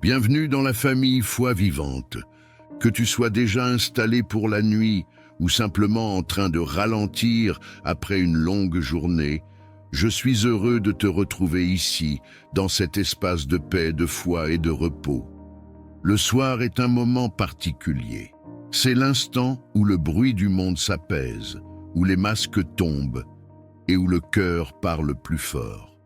Bienvenue dans la famille Foi Vivante. Que tu sois déjà installé pour la nuit ou simplement en train de ralentir après une longue journée, je suis heureux de te retrouver ici, dans cet espace de paix, de foi et de repos. Le soir est un moment particulier. C'est l'instant où le bruit du monde s'apaise, où les masques tombent et où le cœur parle plus fort.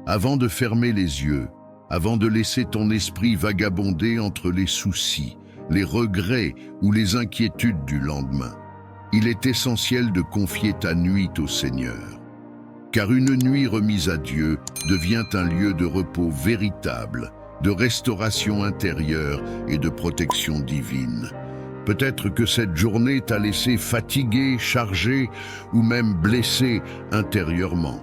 Avant de fermer les yeux, avant de laisser ton esprit vagabonder entre les soucis, les regrets ou les inquiétudes du lendemain, il est essentiel de confier ta nuit au Seigneur. Car une nuit remise à Dieu devient un lieu de repos véritable, de restauration intérieure et de protection divine. Peut-être que cette journée t'a laissé fatigué, chargé ou même blessé intérieurement.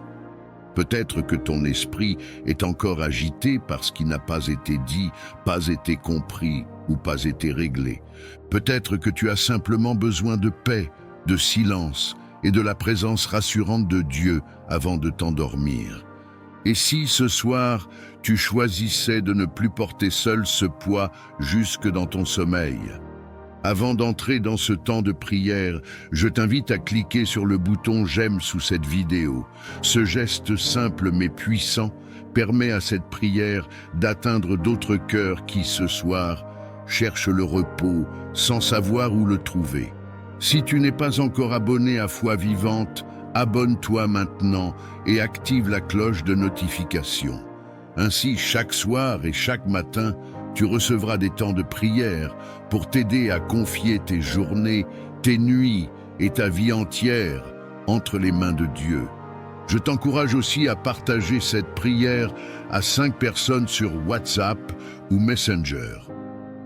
Peut-être que ton esprit est encore agité par ce qui n'a pas été dit, pas été compris ou pas été réglé. Peut-être que tu as simplement besoin de paix, de silence et de la présence rassurante de Dieu avant de t'endormir. Et si ce soir, tu choisissais de ne plus porter seul ce poids jusque dans ton sommeil? Avant d'entrer dans ce temps de prière, je t'invite à cliquer sur le bouton « J'aime » sous cette vidéo. Ce geste simple mais puissant permet à cette prière d'atteindre d'autres cœurs qui, ce soir, cherchent le repos sans savoir où le trouver. Si tu n'es pas encore abonné à Foi Vivante, abonne-toi maintenant et active la cloche de notification. Ainsi, chaque soir et chaque matin, tu recevras des temps de prière pour t'aider à confier tes journées, tes nuits et ta vie entière entre les mains de Dieu. Je t'encourage aussi à partager cette prière à 5 personnes sur WhatsApp ou Messenger.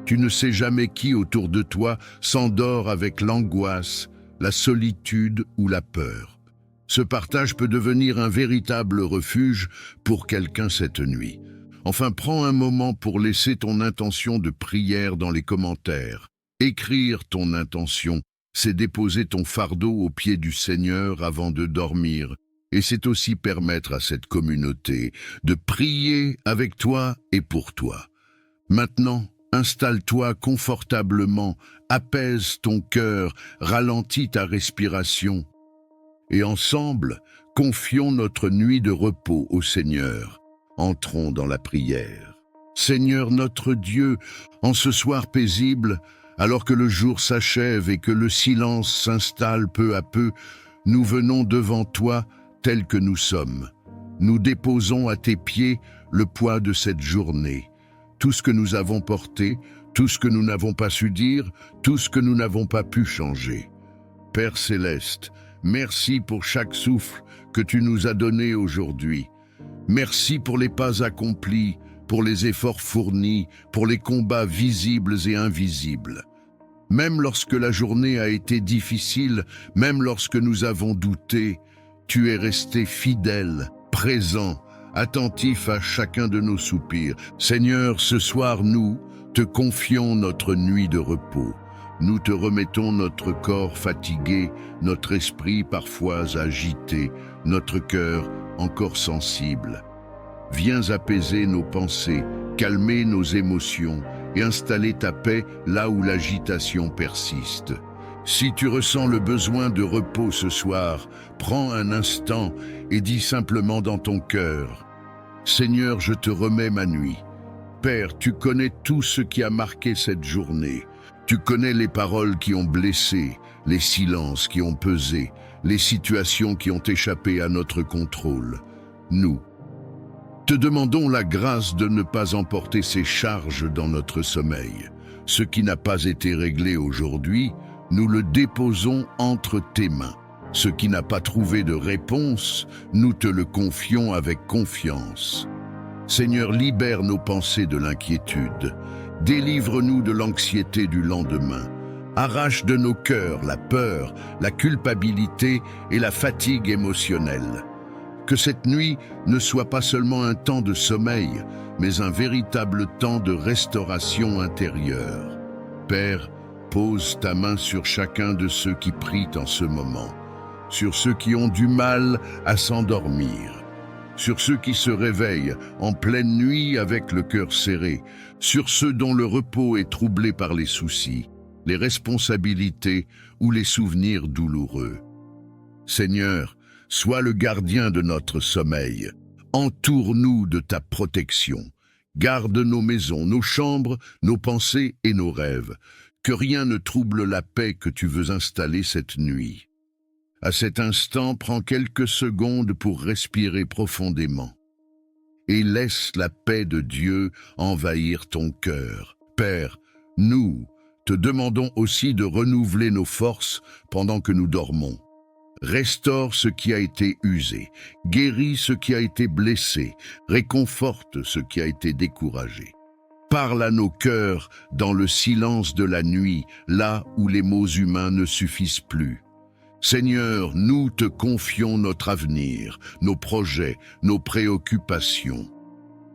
Tu ne sais jamais qui autour de toi s'endort avec l'angoisse, la solitude ou la peur. Ce partage peut devenir un véritable refuge pour quelqu'un cette nuit. Enfin, prends un moment pour laisser ton intention de prière dans les commentaires. Écrire ton intention, c'est déposer ton fardeau aux pieds du Seigneur avant de dormir. Et c'est aussi permettre à cette communauté de prier avec toi et pour toi. Maintenant, installe-toi confortablement, apaise ton cœur, ralentis ta respiration. Et ensemble, confions notre nuit de repos au Seigneur. Entrons dans la prière. Seigneur notre Dieu, en ce soir paisible, alors que le jour s'achève et que le silence s'installe peu à peu, nous venons devant toi tels que nous sommes. Nous déposons à tes pieds le poids de cette journée. Tout ce que nous avons porté, tout ce que nous n'avons pas su dire, tout ce que nous n'avons pas pu changer. Père céleste, merci pour chaque souffle que tu nous as donné aujourd'hui. Merci pour les pas accomplis, pour les efforts fournis, pour les combats visibles et invisibles. Même lorsque la journée a été difficile, même lorsque nous avons douté, tu es resté fidèle, présent, attentif à chacun de nos soupirs. Seigneur, ce soir, nous te confions notre nuit de repos. Nous te remettons notre corps fatigué, notre esprit parfois agité, notre cœur encore sensible. Viens apaiser nos pensées, calmer nos émotions et installer ta paix là où l'agitation persiste. Si tu ressens le besoin de repos ce soir, prends un instant et dis simplement dans ton cœur « Seigneur, je te remets ma nuit. Père, tu connais tout ce qui a marqué cette journée. Tu connais les paroles qui ont blessé, les silences qui ont pesé, les situations qui ont échappé à notre contrôle. Nous te demandons la grâce de ne pas emporter ces charges dans notre sommeil. Ce qui n'a pas été réglé aujourd'hui, nous le déposons entre tes mains. Ce qui n'a pas trouvé de réponse, nous te le confions avec confiance. Seigneur, libère nos pensées de l'inquiétude. Délivre-nous de l'anxiété du lendemain. Arrache de nos cœurs la peur, la culpabilité et la fatigue émotionnelle. Que cette nuit ne soit pas seulement un temps de sommeil, mais un véritable temps de restauration intérieure. Père, pose ta main sur chacun de ceux qui prient en ce moment, sur ceux qui ont du mal à s'endormir, sur ceux qui se réveillent en pleine nuit avec le cœur serré, sur ceux dont le repos est troublé par les soucis, les responsabilités ou les souvenirs douloureux. Seigneur, sois le gardien de notre sommeil. Entoure-nous de ta protection. Garde nos maisons, nos chambres, nos pensées et nos rêves. Que rien ne trouble la paix que tu veux installer cette nuit. À cet instant, prends quelques secondes pour respirer profondément. Et laisse la paix de Dieu envahir ton cœur. Père, nous te demandons aussi de renouveler nos forces pendant que nous dormons. Restaure ce qui a été usé, guéris ce qui a été blessé, réconforte ce qui a été découragé. Parle à nos cœurs dans le silence de la nuit, là où les mots humains ne suffisent plus. Seigneur, nous te confions notre avenir, nos projets, nos préoccupations.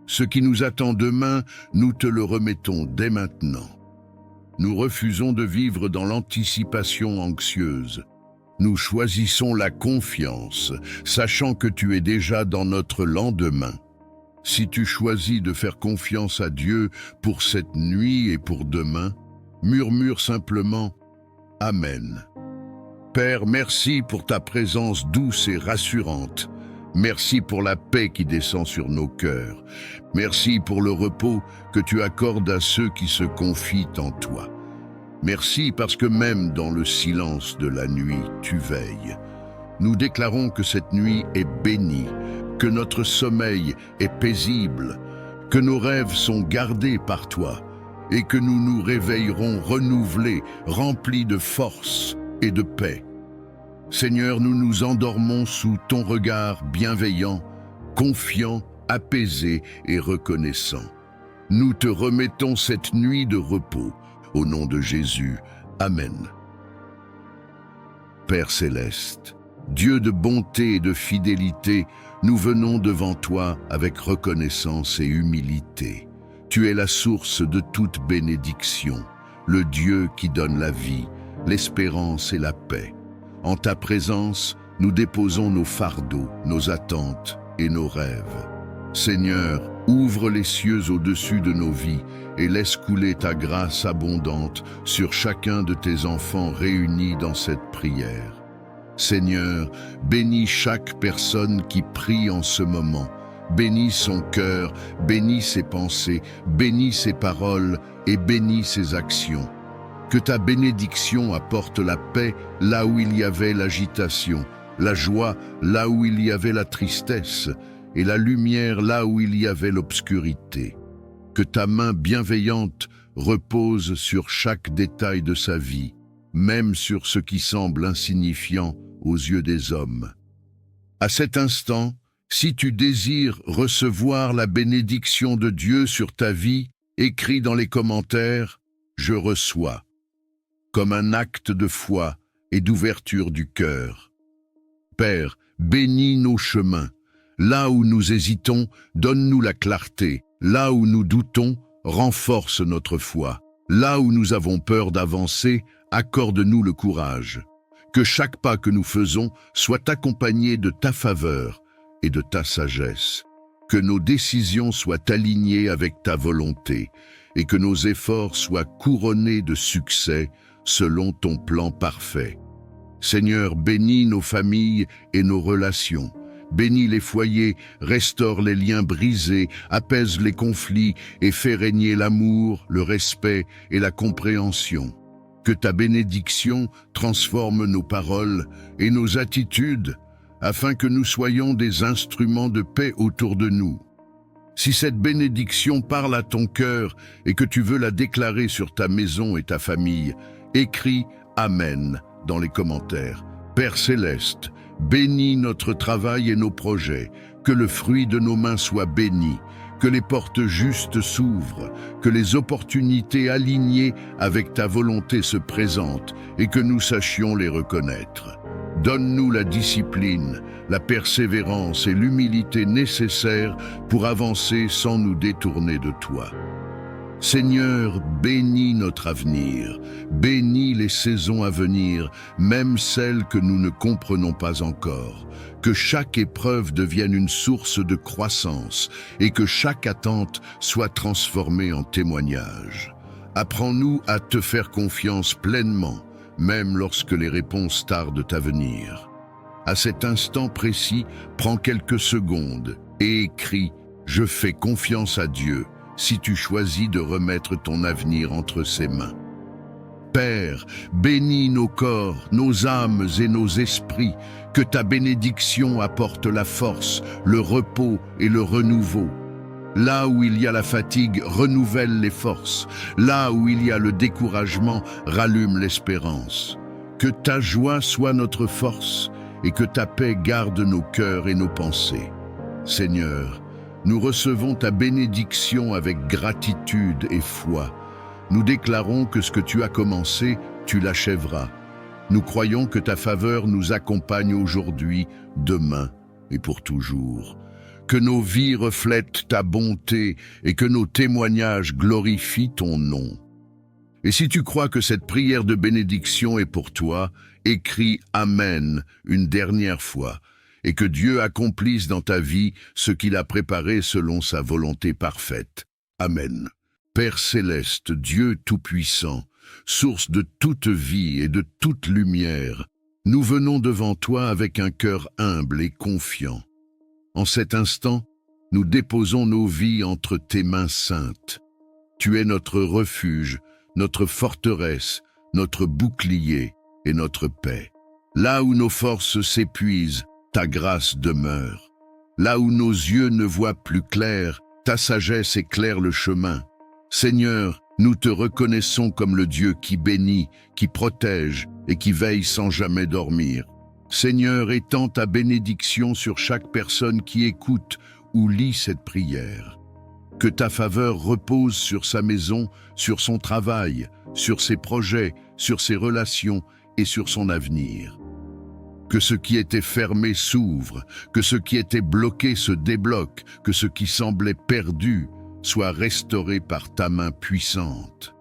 Ce qui nous attend demain, nous te le remettons dès maintenant. Nous refusons de vivre dans l'anticipation anxieuse. Nous choisissons la confiance, sachant que tu es déjà dans notre lendemain. Si tu choisis de faire confiance à Dieu pour cette nuit et pour demain, murmure simplement « Amen ». Père, merci pour ta présence douce et rassurante. Merci pour la paix qui descend sur nos cœurs. Merci pour le repos que tu accordes à ceux qui se confient en toi. Merci parce que même dans le silence de la nuit, tu veilles. Nous déclarons que cette nuit est bénie, que notre sommeil est paisible, que nos rêves sont gardés par toi et que nous nous réveillerons renouvelés, remplis de force et de paix. Seigneur, nous nous endormons sous ton regard bienveillant, confiant, apaisé et reconnaissant. Nous te remettons cette nuit de repos. Au nom de Jésus, Amen. Père céleste, Dieu de bonté et de fidélité, nous venons devant toi avec reconnaissance et humilité. Tu es la source de toute bénédiction, le Dieu qui donne la vie, l'espérance et la paix. En ta présence, nous déposons nos fardeaux, nos attentes et nos rêves. Seigneur, ouvre les cieux au-dessus de nos vies et laisse couler ta grâce abondante sur chacun de tes enfants réunis dans cette prière. Seigneur, bénis chaque personne qui prie en ce moment. Bénis son cœur, bénis ses pensées, bénis ses paroles et bénis ses actions. Que ta bénédiction apporte la paix là où il y avait l'agitation, la joie là où il y avait la tristesse et la lumière là où il y avait l'obscurité. Que ta main bienveillante repose sur chaque détail de sa vie, même sur ce qui semble insignifiant aux yeux des hommes. À cet instant, si tu désires recevoir la bénédiction de Dieu sur ta vie, écris dans les commentaires « Je reçois » comme un acte de foi et d'ouverture du cœur. Père, bénis nos chemins. Là où nous hésitons, donne-nous la clarté. Là où nous doutons, renforce notre foi. Là où nous avons peur d'avancer, accorde-nous le courage. Que chaque pas que nous faisons soit accompagné de ta faveur et de ta sagesse. Que nos décisions soient alignées avec ta volonté et que nos efforts soient couronnés de succès selon ton plan parfait. Seigneur, bénis nos familles et nos relations. Bénis les foyers, restaure les liens brisés, apaise les conflits et fais régner l'amour, le respect et la compréhension. Que ta bénédiction transforme nos paroles et nos attitudes afin que nous soyons des instruments de paix autour de nous. Si cette bénédiction parle à ton cœur et que tu veux la déclarer sur ta maison et ta famille, écris « Amen » dans les commentaires. Père céleste, bénis notre travail et nos projets, que le fruit de nos mains soit béni, que les portes justes s'ouvrent, que les opportunités alignées avec ta volonté se présentent et que nous sachions les reconnaître. Donne-nous la discipline, la persévérance et l'humilité nécessaires pour avancer sans nous détourner de toi. Seigneur, bénis notre avenir, bénis les saisons à venir, même celles que nous ne comprenons pas encore. Que chaque épreuve devienne une source de croissance et que chaque attente soit transformée en témoignage. Apprends-nous à te faire confiance pleinement, même lorsque les réponses tardent à venir. À cet instant précis, prends quelques secondes et écris « Je fais confiance à Dieu » si tu choisis de remettre ton avenir entre ses mains. Père, bénis nos corps, nos âmes et nos esprits, que ta bénédiction apporte la force, le repos et le renouveau. Là où il y a la fatigue, renouvelle les forces. Là où il y a le découragement, rallume l'espérance. Que ta joie soit notre force et que ta paix garde nos cœurs et nos pensées. Seigneur, nous recevons ta bénédiction avec gratitude et foi. Nous déclarons que ce que tu as commencé, tu l'achèveras. Nous croyons que ta faveur nous accompagne aujourd'hui, demain et pour toujours. Que nos vies reflètent ta bonté et que nos témoignages glorifient ton nom. Et si tu crois que cette prière de bénédiction est pour toi, écris « Amen » une dernière fois, et que Dieu accomplisse dans ta vie ce qu'il a préparé selon sa volonté parfaite. Amen. Père céleste, Dieu tout-puissant, source de toute vie et de toute lumière, nous venons devant toi avec un cœur humble et confiant. En cet instant, nous déposons nos vies entre tes mains saintes. Tu es notre refuge, notre forteresse, notre bouclier et notre paix. Là où nos forces s'épuisent, ta grâce demeure. Là où nos yeux ne voient plus clair, ta sagesse éclaire le chemin. Seigneur, nous te reconnaissons comme le Dieu qui bénit, qui protège et qui veille sans jamais dormir. Seigneur, étends ta bénédiction sur chaque personne qui écoute ou lit cette prière. Que ta faveur repose sur sa maison, sur son travail, sur ses projets, sur ses relations et sur son avenir. Que ce qui était fermé s'ouvre, que ce qui était bloqué se débloque, que ce qui semblait perdu soit restauré par ta main puissante.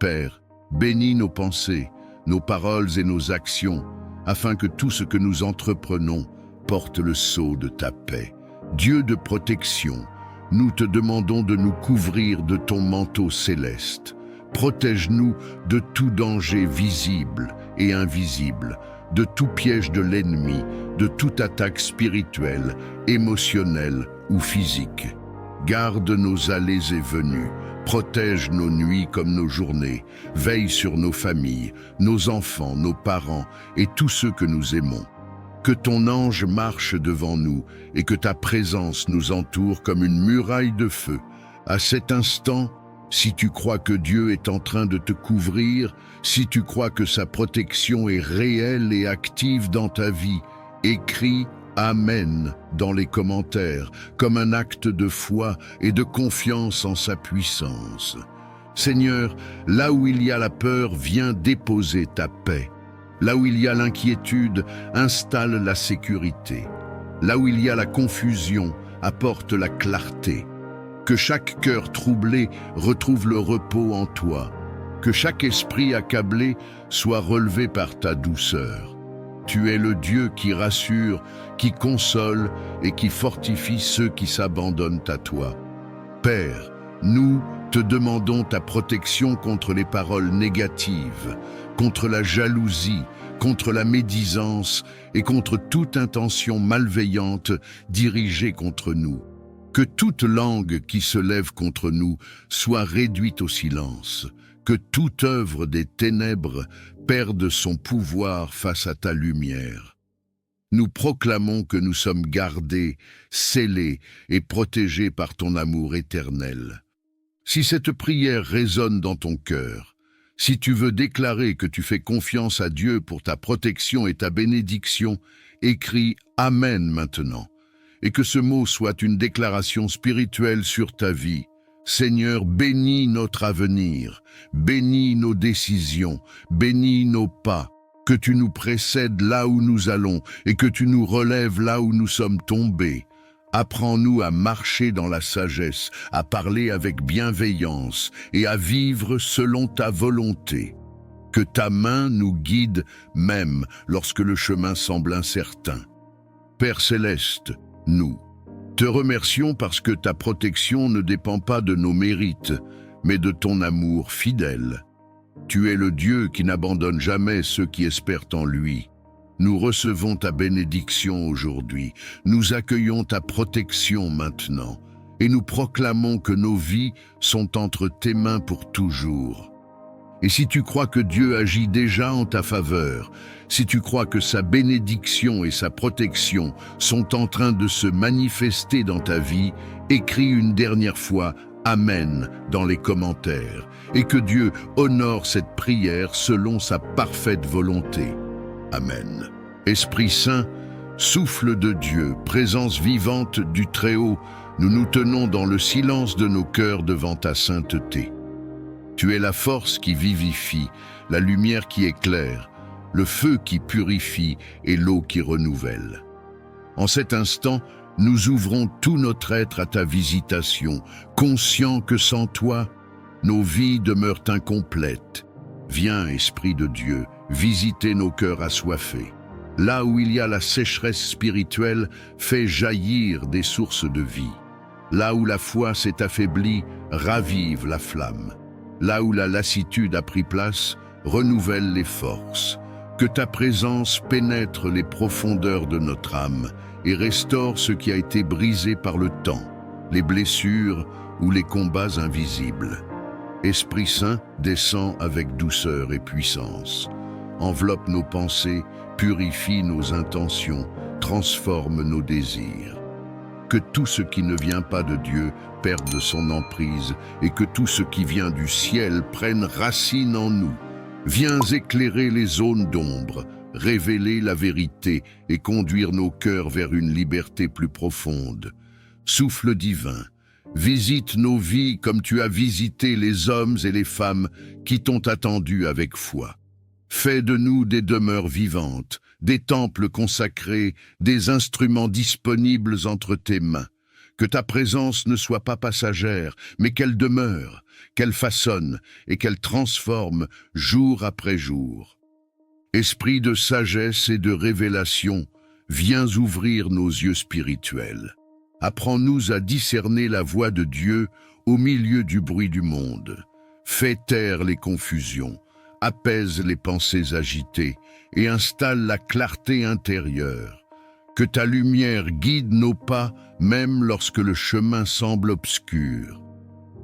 Père, bénis nos pensées, nos paroles et nos actions, afin que tout ce que nous entreprenons porte le sceau de ta paix. Dieu de protection, nous te demandons de nous couvrir de ton manteau céleste. Protège-nous de tout danger visible et invisible, de tout piège de l'ennemi, de toute attaque spirituelle, émotionnelle ou physique. Garde nos allées et venues, protège nos nuits comme nos journées, veille sur nos familles, nos enfants, nos parents et tous ceux que nous aimons. Que ton ange marche devant nous et que ta présence nous entoure comme une muraille de feu. À cet instant, si tu crois que Dieu est en train de te couvrir, si tu crois que sa protection est réelle et active dans ta vie, écris « Amen » dans les commentaires, comme un acte de foi et de confiance en sa puissance. Seigneur, là où il y a la peur, viens déposer ta paix. Là où il y a l'inquiétude, installe la sécurité. Là où il y a la confusion, apporte la clarté. Que chaque cœur troublé retrouve le repos en toi. Que chaque esprit accablé soit relevé par ta douceur. Tu es le Dieu qui rassure, qui console et qui fortifie ceux qui s'abandonnent à toi. Père, nous te demandons ta protection contre les paroles négatives, contre la jalousie, contre la médisance et contre toute intention malveillante dirigée contre nous. Que toute langue qui se lève contre nous soit réduite au silence. Que toute œuvre des ténèbres perde son pouvoir face à ta lumière. Nous proclamons que nous sommes gardés, scellés et protégés par ton amour éternel. Si cette prière résonne dans ton cœur, si tu veux déclarer que tu fais confiance à Dieu pour ta protection et ta bénédiction, écris « Amen » maintenant. et que ce mot soit une déclaration spirituelle sur ta vie. Seigneur, bénis notre avenir, bénis nos décisions, bénis nos pas, que tu nous précèdes là où nous allons et que tu nous relèves là où nous sommes tombés. Apprends-nous à marcher dans la sagesse, à parler avec bienveillance et à vivre selon ta volonté. Que ta main nous guide même lorsque le chemin semble incertain. Père céleste, nous te remercions parce que ta protection ne dépend pas de nos mérites, mais de ton amour fidèle. Tu es le Dieu qui n'abandonne jamais ceux qui espèrent en lui. Nous recevons ta bénédiction aujourd'hui, nous accueillons ta protection maintenant, et nous proclamons que nos vies sont entre tes mains pour toujours. Et si tu crois que Dieu agit déjà en ta faveur, si tu crois que sa bénédiction et sa protection sont en train de se manifester dans ta vie, écris une dernière fois « Amen » dans les commentaires, et que Dieu honore cette prière selon sa parfaite volonté. Amen. Esprit Saint, souffle de Dieu, présence vivante du Très-Haut, nous nous tenons dans le silence de nos cœurs devant ta sainteté. Tu es la force qui vivifie, la lumière qui éclaire, le feu qui purifie et l'eau qui renouvelle. En cet instant, nous ouvrons tout notre être à ta visitation, conscients que sans toi, nos vies demeurent incomplètes. Viens, Esprit de Dieu, visiter nos cœurs assoiffés. Là où il y a la sécheresse spirituelle, fais jaillir des sources de vie. Là où la foi s'est affaiblie, ravive la flamme. Là où la lassitude a pris place, renouvelle les forces. Que ta présence pénètre les profondeurs de notre âme et restaure ce qui a été brisé par le temps, les blessures ou les combats invisibles. Esprit Saint, descend avec douceur et puissance. Enveloppe nos pensées, purifie nos intentions, transforme nos désirs. Que tout ce qui ne vient pas de Dieu perde son emprise et que tout ce qui vient du ciel prenne racine en nous. Viens éclairer les zones d'ombre, révéler la vérité et conduire nos cœurs vers une liberté plus profonde. Souffle divin, visite nos vies comme tu as visité les hommes et les femmes qui t'ont attendu avec foi. Fais de nous des demeures vivantes, des temples consacrés, des instruments disponibles entre tes mains. Que ta présence ne soit pas passagère, mais qu'elle demeure, qu'elle façonne et qu'elle transforme jour après jour. Esprit de sagesse et de révélation, viens ouvrir nos yeux spirituels. Apprends-nous à discerner la voix de Dieu au milieu du bruit du monde. Fais taire les confusions, apaise les pensées agitées et installe la clarté intérieure. Que ta lumière guide nos pas, même lorsque le chemin semble obscur.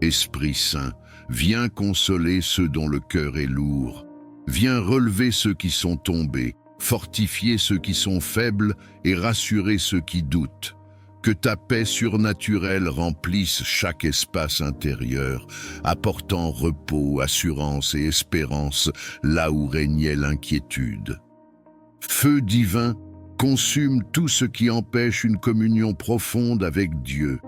Esprit Saint, viens consoler ceux dont le cœur est lourd. Viens relever ceux qui sont tombés, fortifier ceux qui sont faibles et rassurer ceux qui doutent. Que ta paix surnaturelle remplisse chaque espace intérieur, apportant repos, assurance et espérance là où régnait l'inquiétude. Feu divin, consume tout ce qui empêche une communion profonde avec Dieu.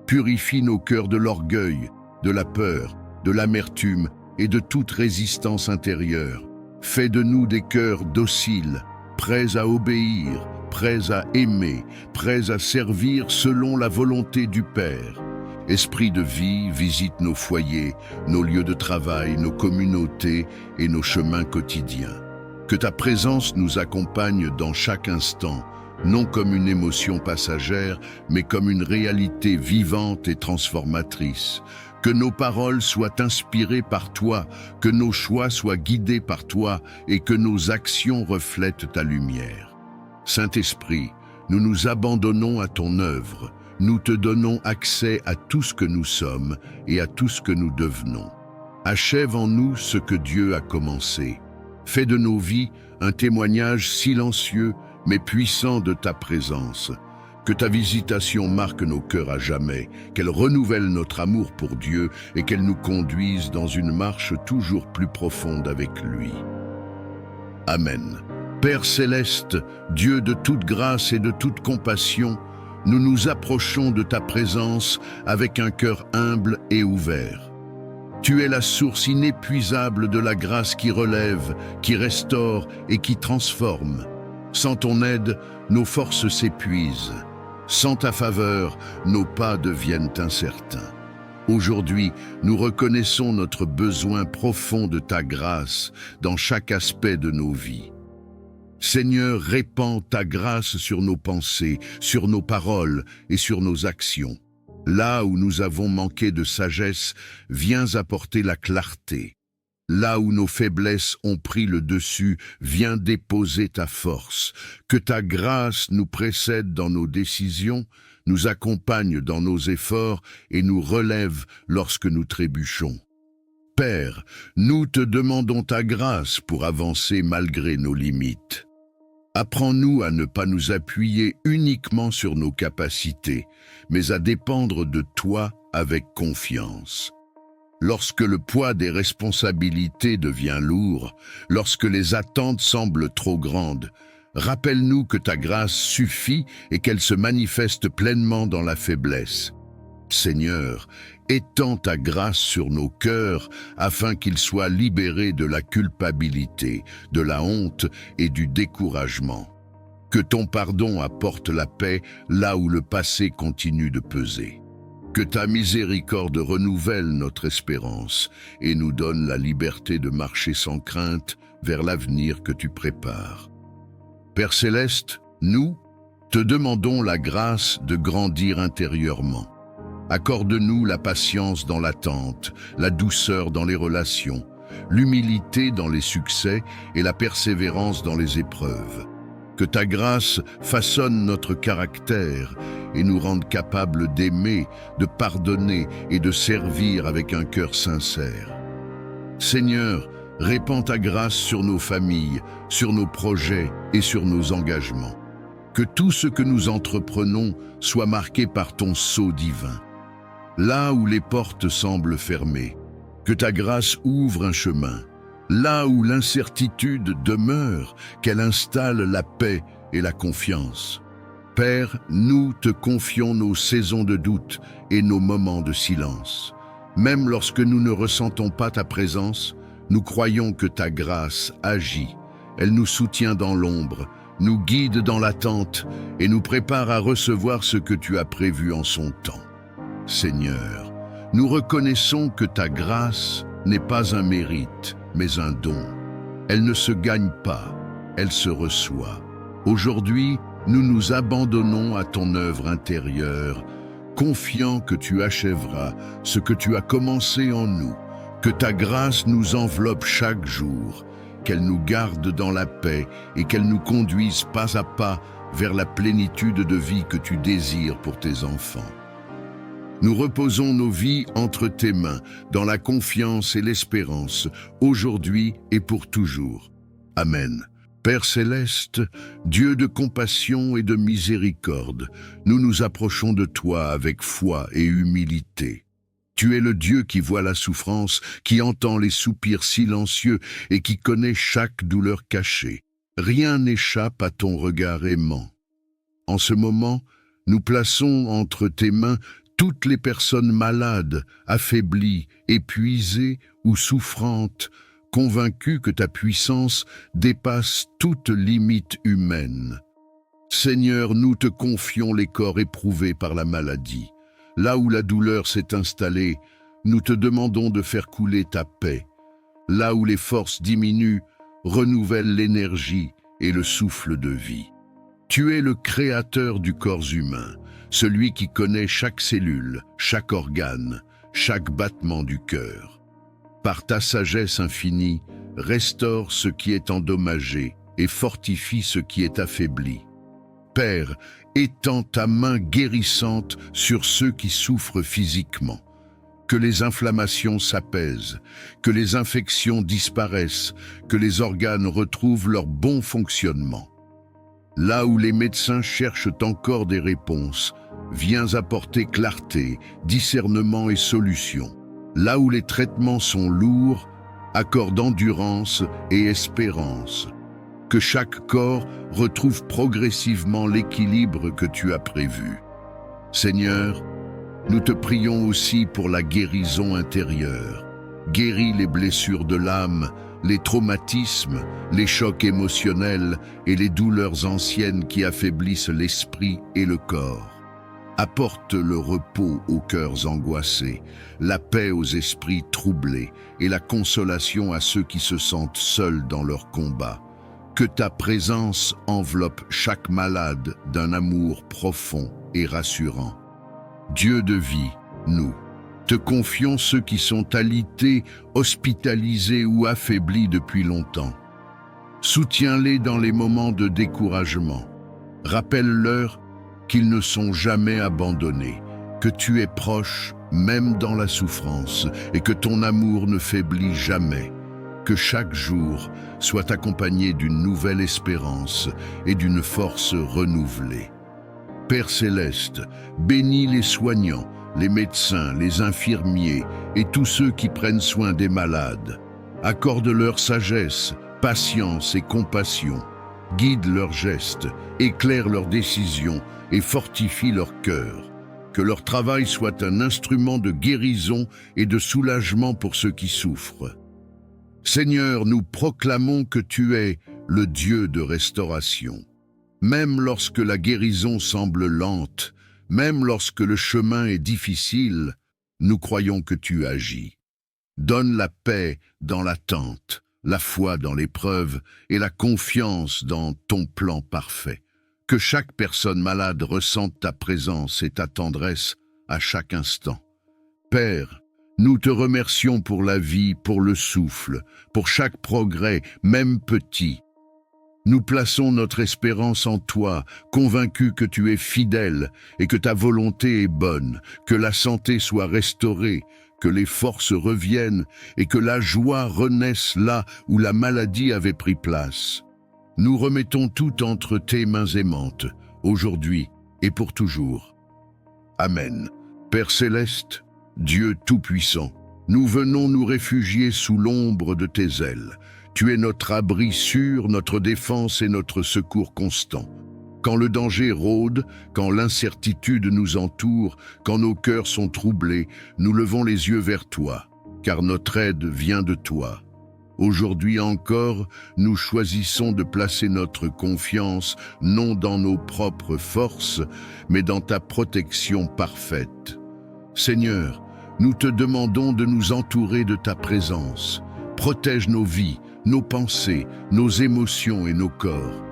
Purifie nos cœurs de l'orgueil, de la peur, de l'amertume et de toute résistance intérieure. Fais de nous des cœurs dociles, prêts à obéir, prêts à aimer, prêts à servir selon la volonté du Père. Esprit de vie, visite nos foyers, nos lieux de travail, nos communautés et nos chemins quotidiens. Que ta présence nous accompagne dans chaque instant, non comme une émotion passagère, mais comme une réalité vivante et transformatrice. Que nos paroles soient inspirées par toi, que nos choix soient guidés par toi et que nos actions reflètent ta lumière. Saint-Esprit, nous nous abandonnons à ton œuvre, nous te donnons accès à tout ce que nous sommes et à tout ce que nous devenons. Achève en nous ce que Dieu a commencé. Fais de nos vies un témoignage silencieux mais puissant de ta présence. Que ta visitation marque nos cœurs à jamais, qu'elle renouvelle notre amour pour Dieu et qu'elle nous conduise dans une marche toujours plus profonde avec lui. Amen. Père céleste, Dieu de toute grâce et de toute compassion, nous nous approchons de ta présence avec un cœur humble et ouvert. Tu es la source inépuisable de la grâce qui relève, qui restaure et qui transforme. Sans ton aide, nos forces s'épuisent. Sans ta faveur, nos pas deviennent incertains. Aujourd'hui, nous reconnaissons notre besoin profond de ta grâce dans chaque aspect de nos vies. Seigneur, répands ta grâce sur nos pensées, sur nos paroles et sur nos actions. Là où nous avons manqué de sagesse, viens apporter la clarté. Là où nos faiblesses ont pris le dessus, viens déposer ta force. Que ta grâce nous précède dans nos décisions, nous accompagne dans nos efforts et nous relève lorsque nous trébuchons. Père, nous te demandons ta grâce pour avancer malgré nos limites. Apprends-nous à ne pas nous appuyer uniquement sur nos capacités, mais à dépendre de toi avec confiance. Lorsque le poids des responsabilités devient lourd, lorsque les attentes semblent trop grandes, rappelle-nous que ta grâce suffit et qu'elle se manifeste pleinement dans la faiblesse. Seigneur, étends ta grâce sur nos cœurs afin qu'ils soient libérés de la culpabilité, de la honte et du découragement. Que ton pardon apporte la paix là où le passé continue de peser. Que ta miséricorde renouvelle notre espérance et nous donne la liberté de marcher sans crainte vers l'avenir que tu prépares. Père Céleste, nous te demandons la grâce de grandir intérieurement. Accorde-nous la patience dans l'attente, la douceur dans les relations, l'humilité dans les succès et la persévérance dans les épreuves. Que ta grâce façonne notre caractère et nous rende capables d'aimer, de pardonner et de servir avec un cœur sincère. Seigneur, répands ta grâce sur nos familles, sur nos projets et sur nos engagements. Que tout ce que nous entreprenons soit marqué par ton sceau divin. Là où les portes semblent fermées, que ta grâce ouvre un chemin. Là où l'incertitude demeure, qu'elle installe la paix et la confiance. Père, nous te confions nos saisons de doute et nos moments de silence. Même lorsque nous ne ressentons pas ta présence, nous croyons que ta grâce agit. Elle nous soutient dans l'ombre, nous guide dans l'attente et nous prépare à recevoir ce que tu as prévu en son temps. Seigneur, nous reconnaissons que ta grâce n'est pas un mérite, mais un don. Elle ne se gagne pas, elle se reçoit. Aujourd'hui, nous nous abandonnons à ton œuvre intérieure, confiant que tu achèveras ce que tu as commencé en nous. Que ta grâce nous enveloppe chaque jour, qu'elle nous garde dans la paix et qu'elle nous conduise pas à pas vers la plénitude de vie que tu désires pour tes enfants. Nous reposons nos vies entre tes mains, dans la confiance et l'espérance, aujourd'hui et pour toujours. Amen. Père Céleste, Dieu de compassion et de miséricorde, nous nous approchons de toi avec foi et humilité. Tu es le Dieu qui voit la souffrance, qui entend les soupirs silencieux et qui connaît chaque douleur cachée. Rien n'échappe à ton regard aimant. En ce moment, nous plaçons entre tes mains toutes les personnes malades, affaiblies, épuisées ou souffrantes, convaincues que ta puissance dépasse toute limite humaine. Seigneur, nous te confions les corps éprouvés par la maladie. Là où la douleur s'est installée, nous te demandons de faire couler ta paix. Là où les forces diminuent, renouvelle l'énergie et le souffle de vie. Tu es le créateur du corps humain, celui qui connaît chaque cellule, chaque organe, chaque battement du cœur. Par ta sagesse infinie, restaure ce qui est endommagé et fortifie ce qui est affaibli. Père, étends ta main guérissante sur ceux qui souffrent physiquement. Que les inflammations s'apaisent, que les infections disparaissent, que les organes retrouvent leur bon fonctionnement. Là où les médecins cherchent encore des réponses, viens apporter clarté, discernement et solution. Là où les traitements sont lourds, accorde endurance et espérance. Que chaque corps retrouve progressivement l'équilibre que tu as prévu. Seigneur, nous te prions aussi pour la guérison intérieure. Guéris les blessures de l'âme, les traumatismes, les chocs émotionnels et les douleurs anciennes qui affaiblissent l'esprit et le corps. Apporte le repos aux cœurs angoissés, la paix aux esprits troublés et la consolation à ceux qui se sentent seuls dans leur combat. Que ta présence enveloppe chaque malade d'un amour profond et rassurant. Dieu de vie, nous te confions ceux qui sont alités, hospitalisés ou affaiblis depuis longtemps. Soutiens-les dans les moments de découragement. Rappelle-leur qu'ils ne sont jamais abandonnés, que tu es proche même dans la souffrance et que ton amour ne faiblit jamais. Que chaque jour soit accompagné d'une nouvelle espérance et d'une force renouvelée. Père céleste, bénis les soignants, les médecins, les infirmiers et tous ceux qui prennent soin des malades. Accorde-leur sagesse, patience et compassion. Guide leurs gestes, éclaire leurs décisions et fortifie leur cœur. Que leur travail soit un instrument de guérison et de soulagement pour ceux qui souffrent. Seigneur, nous proclamons que tu es le Dieu de restauration. Même lorsque la guérison semble lente, même lorsque le chemin est difficile, nous croyons que tu agis. Donne la paix dans l'attente, la foi dans l'épreuve et la confiance dans ton plan parfait. Que chaque personne malade ressente ta présence et ta tendresse à chaque instant. Père, nous te remercions pour la vie, pour le souffle, pour chaque progrès, même petit. Nous plaçons notre espérance en toi, convaincus que tu es fidèle et que ta volonté est bonne, que la santé soit restaurée, que les forces reviennent et que la joie renaisse là où la maladie avait pris place. Nous remettons tout entre tes mains aimantes, aujourd'hui et pour toujours. Amen. Père céleste, Dieu tout-puissant, nous venons nous réfugier sous l'ombre de tes ailes. Tu es notre abri sûr, notre défense et notre secours constant. Quand le danger rôde, quand l'incertitude nous entoure, quand nos cœurs sont troublés, nous levons les yeux vers toi, car notre aide vient de toi. Aujourd'hui encore, nous choisissons de placer notre confiance non dans nos propres forces, mais dans ta protection parfaite. Seigneur, nous te demandons de nous entourer de ta présence. Protège nos vies, nos pensées, nos émotions et nos corps.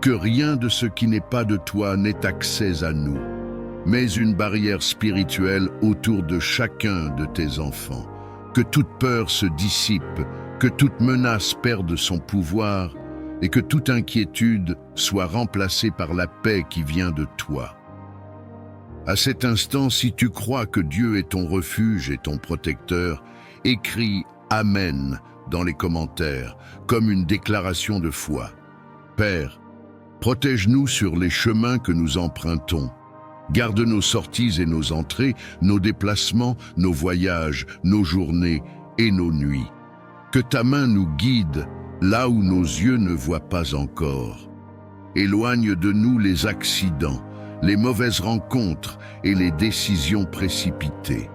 Que rien de ce qui n'est pas de toi n'ait accès à nous. Mets une barrière spirituelle autour de chacun de tes enfants. Que toute peur se dissipe, que toute menace perde son pouvoir et que toute inquiétude soit remplacée par la paix qui vient de toi. À cet instant, si tu crois que Dieu est ton refuge et ton protecteur, écris « Amen » dans les commentaires, comme une déclaration de foi. Père, protège-nous sur les chemins que nous empruntons. Garde nos sorties et nos entrées, nos déplacements, nos voyages, nos journées et nos nuits. Que ta main nous guide là où nos yeux ne voient pas encore. Éloigne de nous les accidents, les mauvaises rencontres et les décisions précipitées.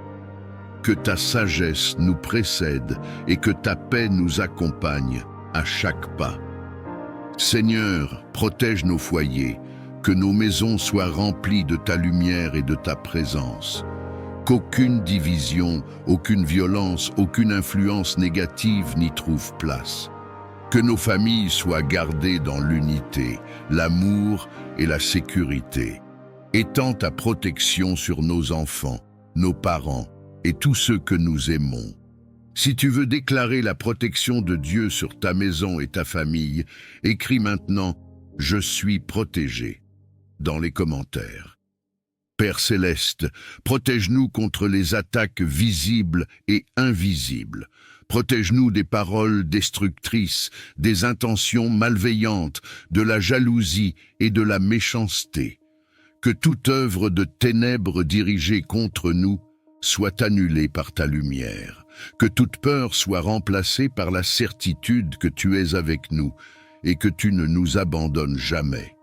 Que ta sagesse nous précède et que ta paix nous accompagne à chaque pas. Seigneur, protège nos foyers, que nos maisons soient remplies de ta lumière et de ta présence. Qu'aucune division, aucune violence, aucune influence négative n'y trouve place. Que nos familles soient gardées dans l'unité, l'amour et la sécurité. Étends ta protection sur nos enfants, nos parents et tous ceux que nous aimons. Si tu veux déclarer la protection de Dieu sur ta maison et ta famille, écris maintenant « Je suis protégé » dans les commentaires. Père céleste, protège-nous contre les attaques visibles et invisibles. Protège-nous des paroles destructrices, des intentions malveillantes, de la jalousie et de la méchanceté. Que toute œuvre de ténèbres dirigée contre nous soit annulée par ta lumière. Que toute peur soit remplacée par la certitude que tu es avec nous et que tu ne nous abandonnes jamais.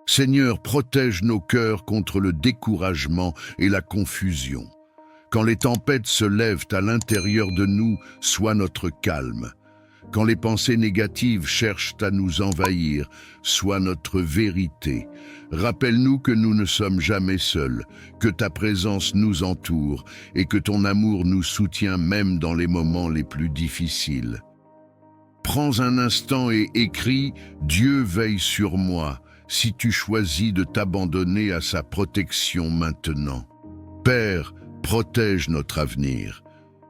Seigneur, protège nos cœurs contre le découragement et la confusion. Quand les tempêtes se lèvent à l'intérieur de nous, sois notre calme. Quand les pensées négatives cherchent à nous envahir, sois notre vérité. Rappelle-nous que nous ne sommes jamais seuls, que ta présence nous entoure et que ton amour nous soutient même dans les moments les plus difficiles. Prends un instant et écris « Dieu veille sur moi » si tu choisis de t'abandonner à sa protection maintenant. Père, protège notre avenir.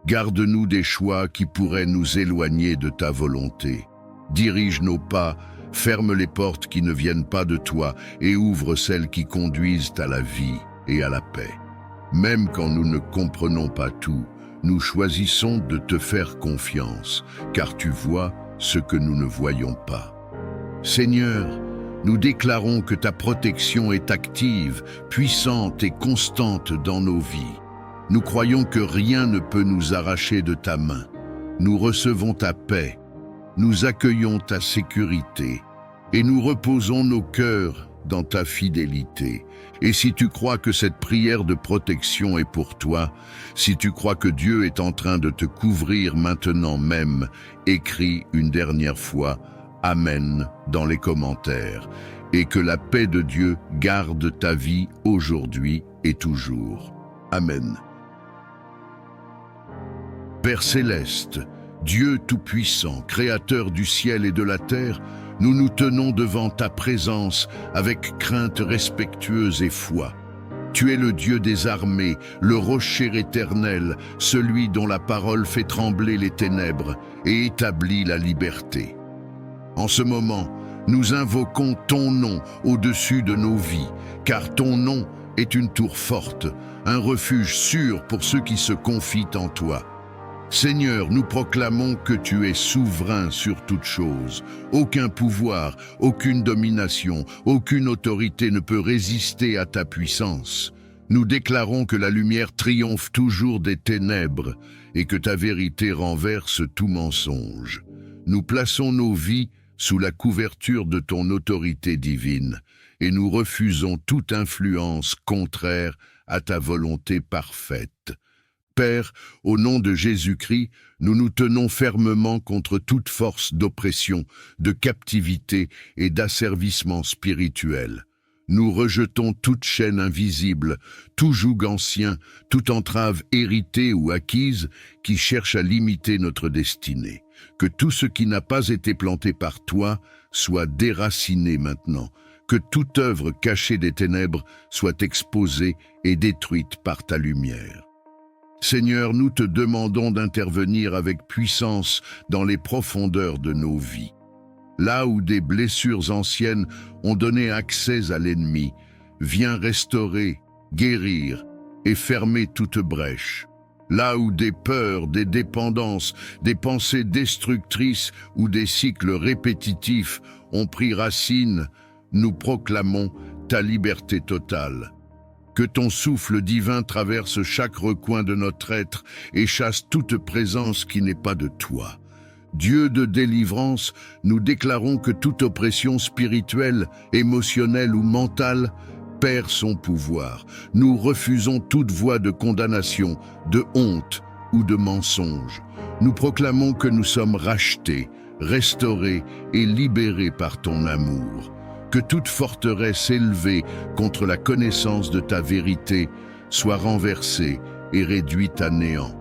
Garde-nous des choix qui pourraient nous éloigner de ta volonté. Dirige nos pas, ferme les portes qui ne viennent pas de toi et ouvre celles qui conduisent à la vie et à la paix. Même quand nous ne comprenons pas tout, nous choisissons de te faire confiance, car tu vois ce que nous ne voyons pas. Seigneur, nous déclarons que ta protection est active, puissante et constante dans nos vies. Nous croyons que rien ne peut nous arracher de ta main. Nous recevons ta paix, nous accueillons ta sécurité et nous reposons nos cœurs dans ta fidélité. Et si tu crois que cette prière de protection est pour toi, si tu crois que Dieu est en train de te couvrir maintenant même, écris une dernière fois « Amen » dans les commentaires et que la paix de Dieu garde ta vie aujourd'hui et toujours. Amen. Père céleste, Dieu tout-puissant, créateur du ciel et de la terre, nous nous tenons devant ta présence avec crainte respectueuse et foi. Tu es le Dieu des armées, le rocher éternel, celui dont la parole fait trembler les ténèbres et établit la liberté. En ce moment, nous invoquons ton nom au-dessus de nos vies, car ton nom est une tour forte, un refuge sûr pour ceux qui se confient en toi. Seigneur, nous proclamons que tu es souverain sur toute chose. Aucun pouvoir, aucune domination, aucune autorité ne peut résister à ta puissance. Nous déclarons que la lumière triomphe toujours des ténèbres et que ta vérité renverse tout mensonge. Nous plaçons nos vies sous la couverture de ton autorité divine et nous refusons toute influence contraire à ta volonté parfaite. Père, au nom de Jésus-Christ, nous nous tenons fermement contre toute force d'oppression, de captivité et d'asservissement spirituel. Nous rejetons toute chaîne invisible, tout joug ancien, toute entrave héritée ou acquise qui cherche à limiter notre destinée. Que tout ce qui n'a pas été planté par toi soit déraciné maintenant. Que toute œuvre cachée des ténèbres soit exposée et détruite par ta lumière. Seigneur, nous te demandons d'intervenir avec puissance dans les profondeurs de nos vies. Là où des blessures anciennes ont donné accès à l'ennemi, viens restaurer, guérir et fermer toute brèche. Là où des peurs, des dépendances, des pensées destructrices ou des cycles répétitifs ont pris racine, nous proclamons ta liberté totale. Que ton souffle divin traverse chaque recoin de notre être et chasse toute présence qui n'est pas de toi. Dieu de délivrance, nous déclarons que toute oppression spirituelle, émotionnelle ou mentale perd son pouvoir. Nous refusons toute voie de condamnation, de honte ou de mensonge. Nous proclamons que nous sommes rachetés, restaurés et libérés par ton amour. Que toute forteresse élevée contre la connaissance de ta vérité soit renversée et réduite à néant.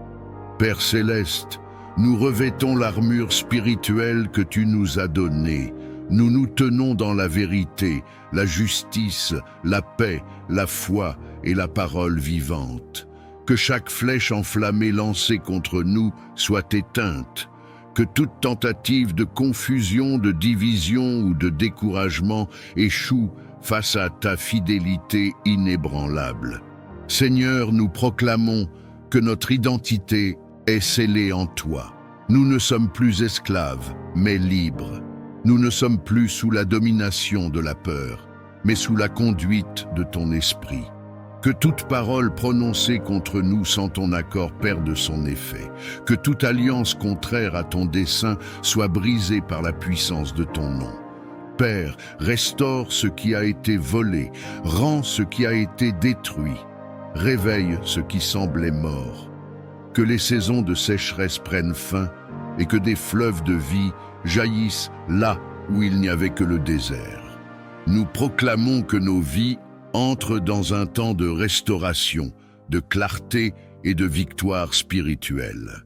Père céleste, nous revêtons l'armure spirituelle que tu nous as donnée. Nous nous tenons dans la vérité, la justice, la paix, la foi et la parole vivante. Que chaque flèche enflammée lancée contre nous soit éteinte. Que toute tentative de confusion, de division ou de découragement échoue face à ta fidélité inébranlable. Seigneur, nous proclamons que notre identité est scellée en toi. Nous ne sommes plus esclaves, mais libres. Nous ne sommes plus sous la domination de la peur, mais sous la conduite de ton esprit. Que toute parole prononcée contre nous sans ton accord perde son effet. Que toute alliance contraire à ton dessein soit brisée par la puissance de ton nom. Père, restaure ce qui a été volé, rends ce qui a été détruit, réveille ce qui semblait mort. Que les saisons de sécheresse prennent fin et que des fleuves de vie jaillissent là où il n'y avait que le désert. Nous proclamons que nos vies entrent dans un temps de restauration, de clarté et de victoire spirituelle.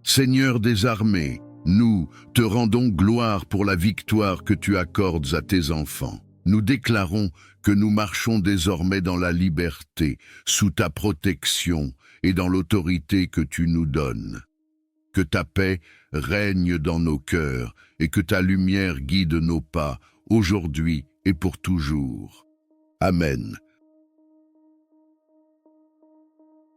Seigneur des armées, nous te rendons gloire pour la victoire que tu accordes à tes enfants. Nous déclarons que nous marchons désormais dans la liberté, sous ta protection et dans l'autorité que tu nous donnes. Que ta paix règne dans nos cœurs et que ta lumière guide nos pas, aujourd'hui et pour toujours. Amen.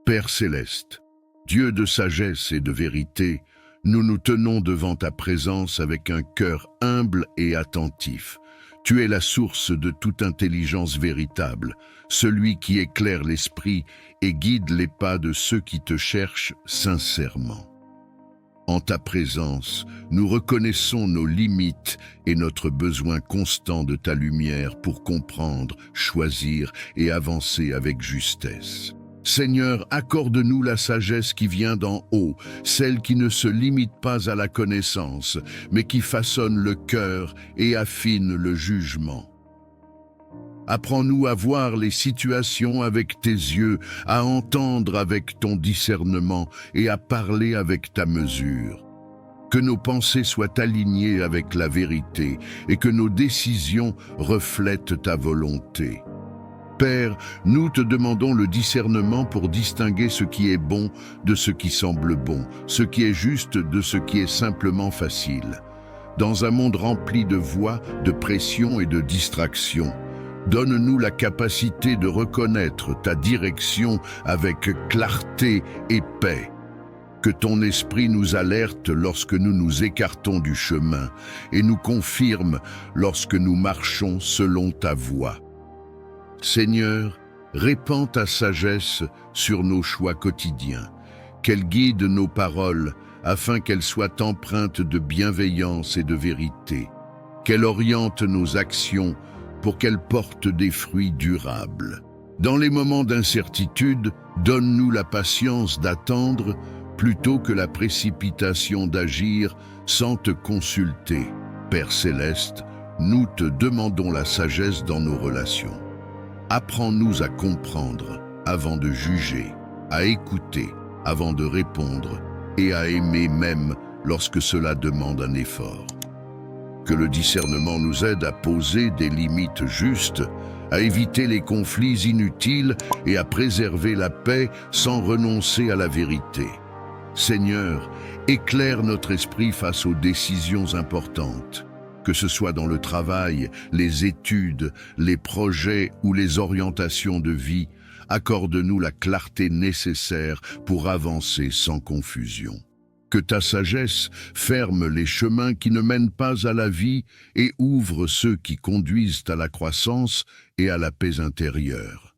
Père céleste, Dieu de sagesse et de vérité, nous nous tenons devant ta présence avec un cœur humble et attentif. Tu es la source de toute intelligence véritable, celui qui éclaire l'esprit et guide les pas de ceux qui te cherchent sincèrement. En ta présence, nous reconnaissons nos limites et notre besoin constant de ta lumière pour comprendre, choisir et avancer avec justesse. Seigneur, accorde-nous la sagesse qui vient d'en haut, celle qui ne se limite pas à la connaissance, mais qui façonne le cœur et affine le jugement. Apprends-nous à voir les situations avec tes yeux, à entendre avec ton discernement et à parler avec ta mesure. Que nos pensées soient alignées avec la vérité et que nos décisions reflètent ta volonté. Père, nous te demandons le discernement pour distinguer ce qui est bon de ce qui semble bon, ce qui est juste de ce qui est simplement facile. Dans un monde rempli de voix, de pression et de distractions, donne-nous la capacité de reconnaître ta direction avec clarté et paix. Que ton esprit nous alerte lorsque nous nous écartons du chemin et nous confirme lorsque nous marchons selon ta voie. Seigneur, répands ta sagesse sur nos choix quotidiens, qu'elle guide nos paroles afin qu'elles soient empreintes de bienveillance et de vérité, qu'elle oriente nos actions pour qu'elles portent des fruits durables. Dans les moments d'incertitude, donne-nous la patience d'attendre plutôt que la précipitation d'agir sans te consulter. Père céleste, nous te demandons la sagesse dans nos relations. Apprends-nous à comprendre avant de juger, à écouter avant de répondre et à aimer même lorsque cela demande un effort. Que le discernement nous aide à poser des limites justes, à éviter les conflits inutiles et à préserver la paix sans renoncer à la vérité. Seigneur, éclaire notre esprit face aux décisions importantes. Que ce soit dans le travail, les études, les projets ou les orientations de vie, accorde-nous la clarté nécessaire pour avancer sans confusion. Que ta sagesse ferme les chemins qui ne mènent pas à la vie et ouvre ceux qui conduisent à la croissance et à la paix intérieure.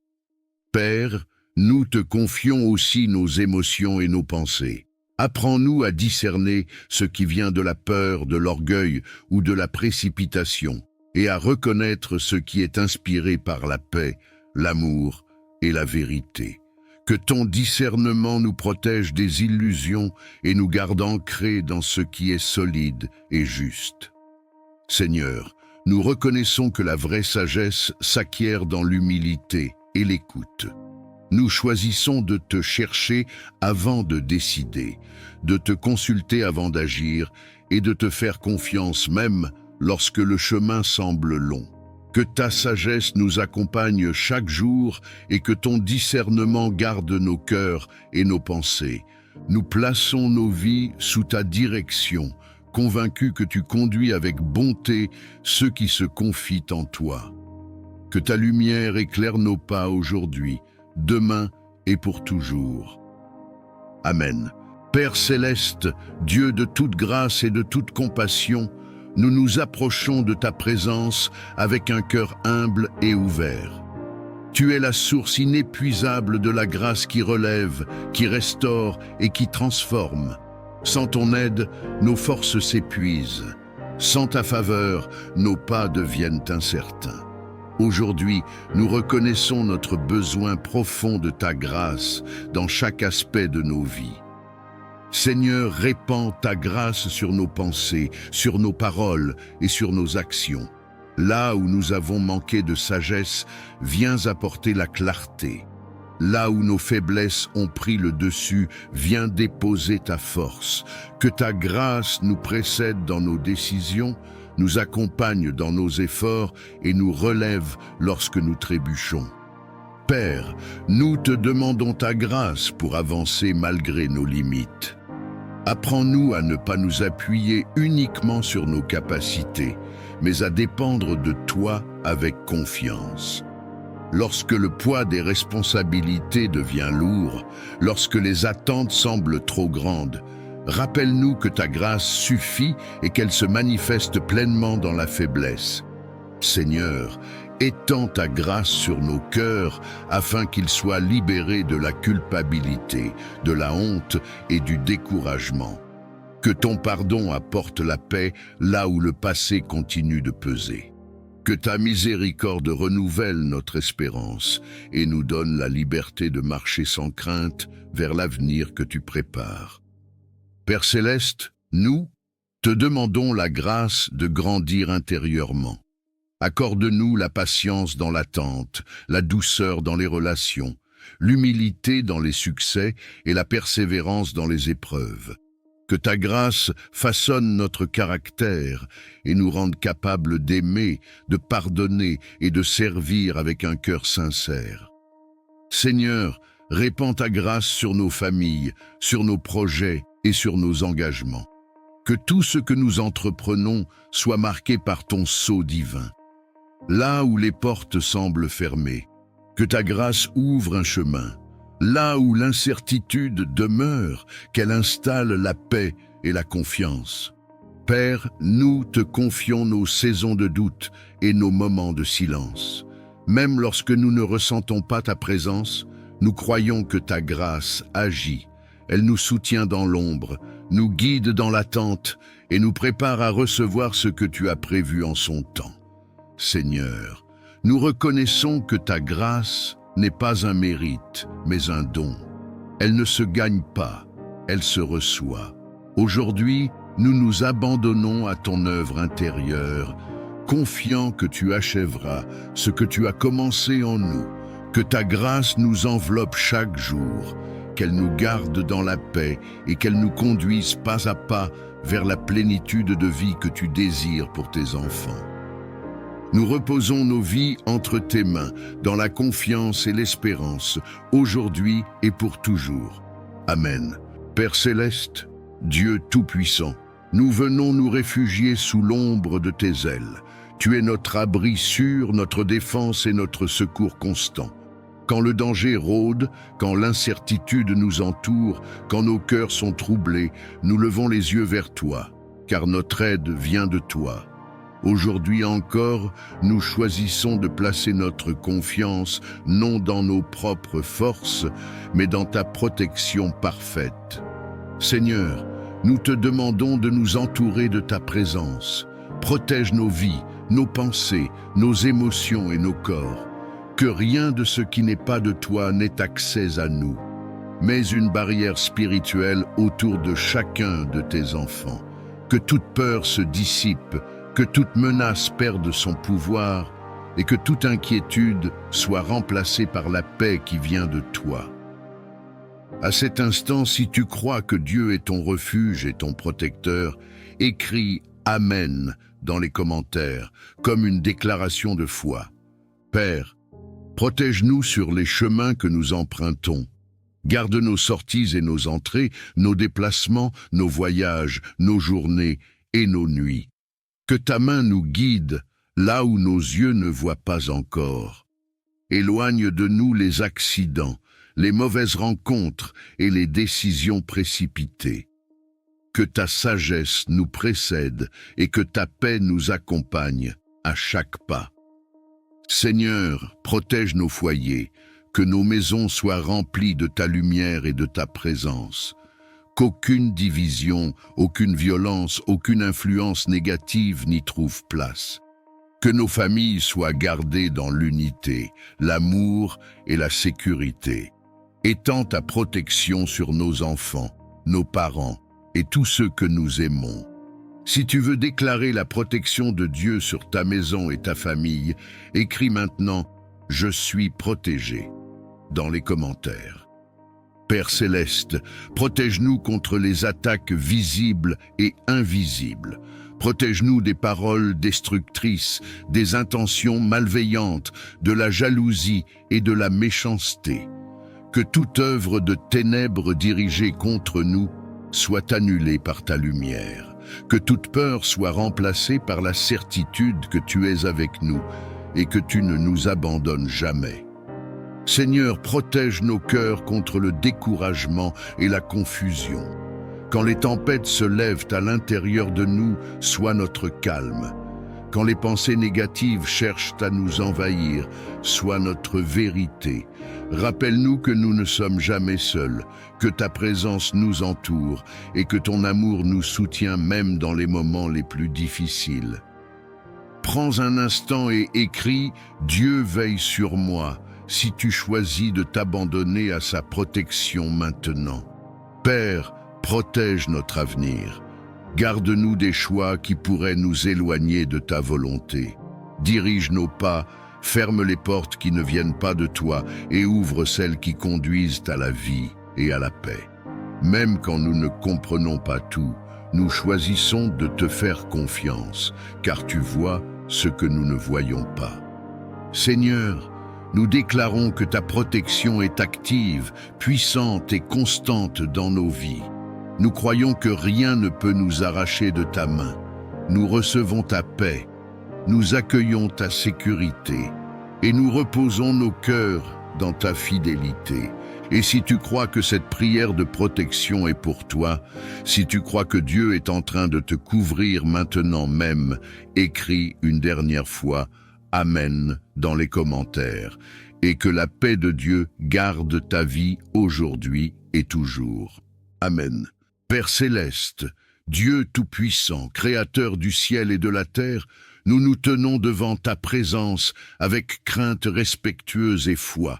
Père, nous te confions aussi nos émotions et nos pensées. Apprends-nous à discerner ce qui vient de la peur, de l'orgueil ou de la précipitation, et à reconnaître ce qui est inspiré par la paix, l'amour et la vérité. Que ton discernement nous protège des illusions et nous garde ancrés dans ce qui est solide et juste. Seigneur, nous reconnaissons que la vraie sagesse s'acquiert dans l'humilité et l'écoute. Nous choisissons de te chercher avant de décider, de te consulter avant d'agir et de te faire confiance même lorsque le chemin semble long. Que ta sagesse nous accompagne chaque jour et que ton discernement garde nos cœurs et nos pensées. Nous plaçons nos vies sous ta direction, convaincus que tu conduis avec bonté ceux qui se confient en toi. Que ta lumière éclaire nos pas aujourd'hui, demain et pour toujours. Amen. Père céleste, Dieu de toute grâce et de toute compassion, nous nous approchons de ta présence avec un cœur humble et ouvert. Tu es la source inépuisable de la grâce qui relève, qui restaure et qui transforme. Sans ton aide, nos forces s'épuisent. Sans ta faveur, nos pas deviennent incertains. Aujourd'hui, nous reconnaissons notre besoin profond de ta grâce dans chaque aspect de nos vies. Seigneur, répands ta grâce sur nos pensées, sur nos paroles et sur nos actions. Là où nous avons manqué de sagesse, viens apporter la clarté. Là où nos faiblesses ont pris le dessus, viens déposer ta force. Que ta grâce nous précède dans nos décisions, nous accompagne dans nos efforts et nous relève lorsque nous trébuchons. Père, nous te demandons ta grâce pour avancer malgré nos limites. Apprends-nous à ne pas nous appuyer uniquement sur nos capacités, mais à dépendre de toi avec confiance. Lorsque le poids des responsabilités devient lourd, lorsque les attentes semblent trop grandes, rappelle-nous que ta grâce suffit et qu'elle se manifeste pleinement dans la faiblesse. Seigneur, étends ta grâce sur nos cœurs afin qu'ils soient libérés de la culpabilité, de la honte et du découragement. Que ton pardon apporte la paix là où le passé continue de peser. Que ta miséricorde renouvelle notre espérance et nous donne la liberté de marcher sans crainte vers l'avenir que tu prépares. Père céleste, nous te demandons la grâce de grandir intérieurement. Accorde-nous la patience dans l'attente, la douceur dans les relations, l'humilité dans les succès et la persévérance dans les épreuves. Que ta grâce façonne notre caractère et nous rende capables d'aimer, de pardonner et de servir avec un cœur sincère. Seigneur, répands ta grâce sur nos familles, sur nos projets et sur nos engagements. Que tout ce que nous entreprenons soit marqué par ton sceau divin. Là où les portes semblent fermées, que ta grâce ouvre un chemin. Là où l'incertitude demeure, qu'elle installe la paix et la confiance. Père, nous te confions nos saisons de doute et nos moments de silence. Même lorsque nous ne ressentons pas ta présence, nous croyons que ta grâce agit. Elle nous soutient dans l'ombre, nous guide dans l'attente et nous prépare à recevoir ce que tu as prévu en son temps. Seigneur, nous reconnaissons que ta grâce n'est pas un mérite, mais un don. Elle ne se gagne pas, elle se reçoit. Aujourd'hui, nous nous abandonnons à ton œuvre intérieure, confiants que tu achèveras ce que tu as commencé en nous, que ta grâce nous enveloppe chaque jour, qu'elle nous garde dans la paix et qu'elle nous conduise pas à pas vers la plénitude de vie que tu désires pour tes enfants. Nous reposons nos vies entre tes mains, dans la confiance et l'espérance, aujourd'hui et pour toujours. Amen. Père céleste, Dieu tout-puissant, nous venons nous réfugier sous l'ombre de tes ailes. Tu es notre abri sûr, notre défense et notre secours constant. Quand le danger rôde, quand l'incertitude nous entoure, quand nos cœurs sont troublés, nous levons les yeux vers toi, car notre aide vient de toi. Aujourd'hui encore, nous choisissons de placer notre confiance non dans nos propres forces, mais dans ta protection parfaite. Seigneur, nous te demandons de nous entourer de ta présence. Protège nos vies, nos pensées, nos émotions et nos corps. Que rien de ce qui n'est pas de toi n'ait accès à nous. Mets une barrière spirituelle autour de chacun de tes enfants. Que toute peur se dissipe, que toute menace perde son pouvoir et que toute inquiétude soit remplacée par la paix qui vient de toi. À cet instant, si tu crois que Dieu est ton refuge et ton protecteur, écris « Amen » dans les commentaires, comme une déclaration de foi. Père, protège-nous sur les chemins que nous empruntons. Garde nos sorties et nos entrées, nos déplacements, nos voyages, nos journées et nos nuits. Que ta main nous guide là où nos yeux ne voient pas encore. Éloigne de nous les accidents, les mauvaises rencontres et les décisions précipitées. Que ta sagesse nous précède et que ta paix nous accompagne à chaque pas. Seigneur, protège nos foyers, que nos maisons soient remplies de ta lumière et de ta présence. qu'aucune division, aucune violence, aucune influence négative n'y trouve place. Que nos familles soient gardées dans l'unité, l'amour et la sécurité. Étends ta protection sur nos enfants, nos parents et tous ceux que nous aimons. Si tu veux déclarer la protection de Dieu sur ta maison et ta famille, écris maintenant « Je suis protégé » dans les commentaires. Père Céleste, protège-nous contre les attaques visibles et invisibles. Protège-nous des paroles destructrices, des intentions malveillantes, de la jalousie et de la méchanceté. Que toute œuvre de ténèbres dirigée contre nous soit annulée par ta lumière. Que toute peur soit remplacée par la certitude que tu es avec nous et que tu ne nous abandonnes jamais. Seigneur, protège nos cœurs contre le découragement et la confusion. Quand les tempêtes se lèvent à l'intérieur de nous, sois notre calme. Quand les pensées négatives cherchent à nous envahir, sois notre vérité. Rappelle-nous que nous ne sommes jamais seuls, que ta présence nous entoure et que ton amour nous soutient même dans les moments les plus difficiles. Prends un instant et écris « Dieu veille sur moi » si tu choisis de t'abandonner à sa protection maintenant. Père, protège notre avenir. Garde-nous des choix qui pourraient nous éloigner de ta volonté. Dirige nos pas, ferme les portes qui ne viennent pas de toi et ouvre celles qui conduisent à la vie et à la paix. Même quand nous ne comprenons pas tout, nous choisissons de te faire confiance, car tu vois ce que nous ne voyons pas. Seigneur, nous déclarons que ta protection est active, puissante et constante dans nos vies. Nous croyons que rien ne peut nous arracher de ta main. Nous recevons ta paix, nous accueillons ta sécurité et nous reposons nos cœurs dans ta fidélité. Et si tu crois que cette prière de protection est pour toi, si tu crois que Dieu est en train de te couvrir maintenant même, écris une dernière fois « Amen » dans les commentaires et que la paix de Dieu garde ta vie aujourd'hui et toujours. Amen. Père Céleste, Dieu Tout-Puissant, Créateur du ciel et de la terre, nous nous tenons devant ta présence avec crainte respectueuse et foi.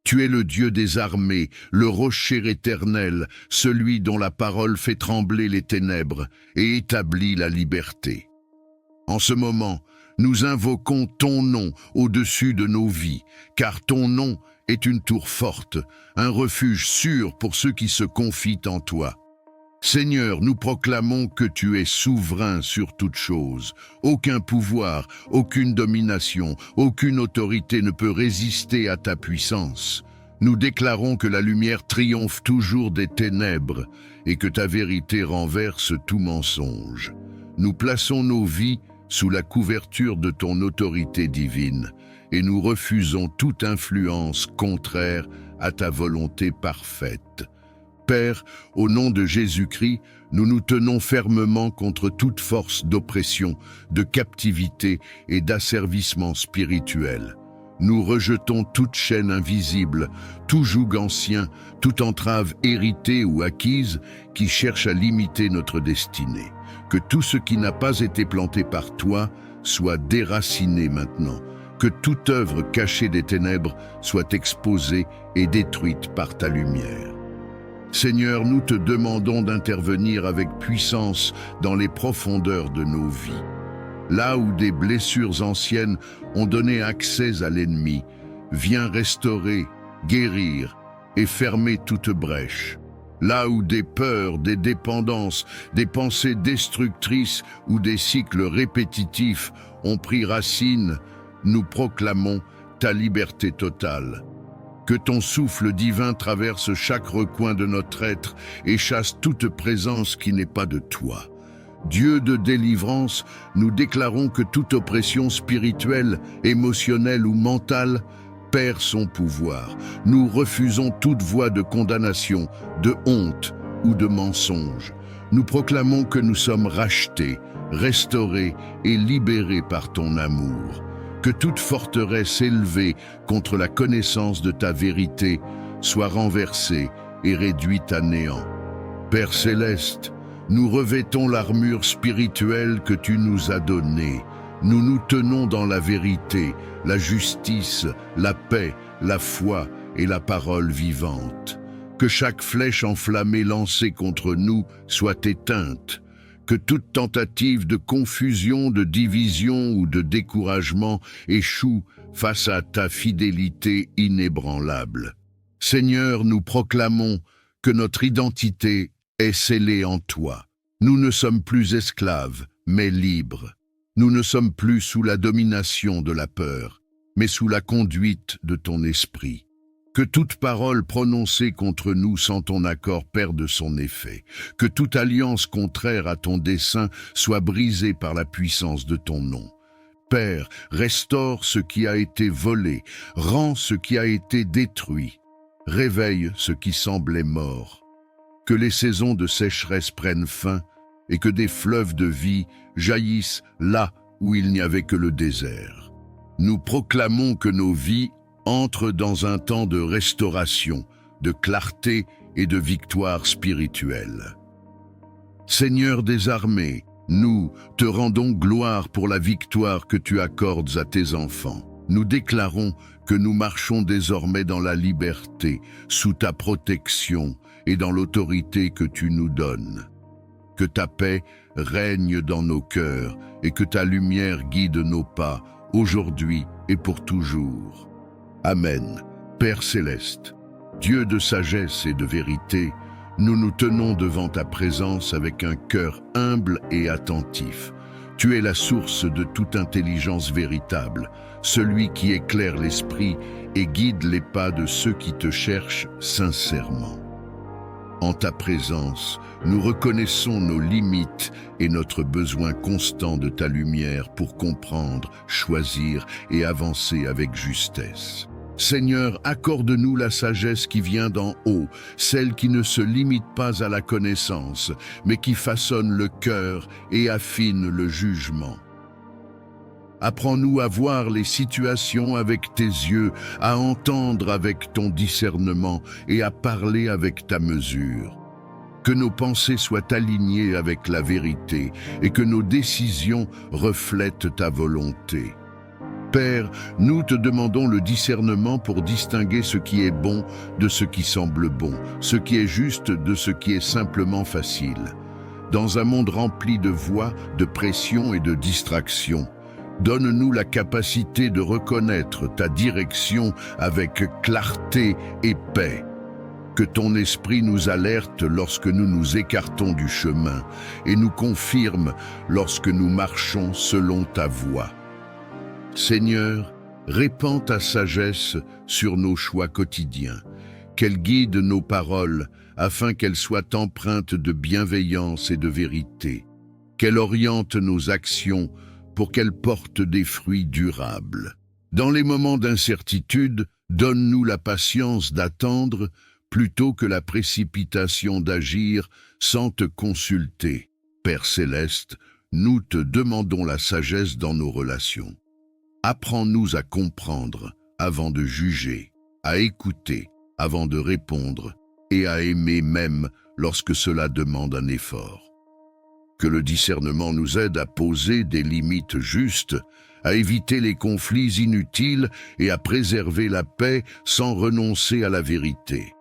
Tu es le Dieu des armées, le rocher éternel, celui dont la parole fait trembler les ténèbres et établit la liberté. En ce moment, nous invoquons ton nom au-dessus de nos vies, car ton nom est une tour forte, un refuge sûr pour ceux qui se confient en toi. Seigneur, nous proclamons que tu es souverain sur toute chose. Aucun pouvoir, aucune domination, aucune autorité ne peut résister à ta puissance. Nous déclarons que la lumière triomphe toujours des ténèbres et que ta vérité renverse tout mensonge. Nous plaçons nos vies sous la couverture de ton autorité divine et nous refusons toute influence contraire à ta volonté parfaite. Père, au nom de Jésus-Christ, nous nous tenons fermement contre toute force d'oppression, de captivité et d'asservissement spirituel. Nous rejetons toute chaîne invisible, tout joug ancien, toute entrave héritée ou acquise qui cherche à limiter notre destinée. Que tout ce qui n'a pas été planté par toi soit déraciné maintenant. Que toute œuvre cachée des ténèbres soit exposée et détruite par ta lumière. Seigneur, nous te demandons d'intervenir avec puissance dans les profondeurs de nos vies. Là où des blessures anciennes ont donné accès à l'ennemi, viens restaurer, guérir et fermer toute brèche. Là où des peurs, des dépendances, des pensées destructrices ou des cycles répétitifs ont pris racine, nous proclamons ta liberté totale. Que ton souffle divin traverse chaque recoin de notre être et chasse toute présence qui n'est pas de toi. Dieu de délivrance, nous déclarons que toute oppression spirituelle, émotionnelle ou mentale perd son pouvoir. Nous refusons toute voie de condamnation, de honte ou de mensonge. Nous proclamons que nous sommes rachetés, restaurés et libérés par ton amour. Que toute forteresse élevée contre la connaissance de ta vérité soit renversée et réduite à néant. Père céleste, nous revêtons l'armure spirituelle que tu nous as donnée. Nous nous tenons dans la vérité, la justice, la paix, la foi et la parole vivante. Que chaque flèche enflammée lancée contre nous soit éteinte. Que toute tentative de confusion, de division ou de découragement échoue face à ta fidélité inébranlable. Seigneur, nous proclamons que notre identité est scellée en toi. Nous ne sommes plus esclaves, mais libres. Nous ne sommes plus sous la domination de la peur, mais sous la conduite de ton esprit. Que toute parole prononcée contre nous sans ton accord perde son effet. Que toute alliance contraire à ton dessein soit brisée par la puissance de ton nom. Père, restaure ce qui a été volé, rends ce qui a été détruit, réveille ce qui semblait mort. Que les saisons de sécheresse prennent fin et que des fleuves de vie jaillissent là où il n'y avait que le désert. Nous proclamons que nos vies entrent dans un temps de restauration, de clarté et de victoire spirituelle. Seigneur des armées, nous te rendons gloire pour la victoire que tu accordes à tes enfants. Nous déclarons que nous marchons désormais dans la liberté, sous ta protection et dans l'autorité que tu nous donnes. Que ta paix règne dans nos cœurs et que ta lumière guide nos pas, aujourd'hui et pour toujours. Amen. Père céleste, Dieu de sagesse et de vérité, nous nous tenons devant ta présence avec un cœur humble et attentif. Tu es la source de toute intelligence véritable, celui qui éclaire l'esprit et guide les pas de ceux qui te cherchent sincèrement. En ta présence, nous reconnaissons nos limites et notre besoin constant de ta lumière pour comprendre, choisir et avancer avec justesse. Seigneur, accorde-nous la sagesse qui vient d'en haut, celle qui ne se limite pas à la connaissance, mais qui façonne le cœur et affine le jugement. Apprends-nous à voir les situations avec tes yeux, à entendre avec ton discernement et à parler avec ta mesure. Que nos pensées soient alignées avec la vérité et que nos décisions reflètent ta volonté. Père, nous te demandons le discernement pour distinguer ce qui est bon de ce qui semble bon, ce qui est juste de ce qui est simplement facile. Dans un monde rempli de voix, de pression et de distractions, donne-nous la capacité de reconnaître ta direction avec clarté et paix. Que ton esprit nous alerte lorsque nous nous écartons du chemin et nous confirme lorsque nous marchons selon ta voie. Seigneur, répands ta sagesse sur nos choix quotidiens, qu'elle guide nos paroles afin qu'elles soient empreintes de bienveillance et de vérité, qu'elle oriente nos actions pour qu'elles portent des fruits durables. Dans les moments d'incertitude, donne-nous la patience d'attendre plutôt que la précipitation d'agir sans te consulter. Père céleste, nous te demandons la sagesse dans nos relations. Apprends-nous à comprendre avant de juger, à écouter avant de répondre et à aimer même lorsque cela demande un effort. Que le discernement nous aide à poser des limites justes, à éviter les conflits inutiles et à préserver la paix sans renoncer à la vérité.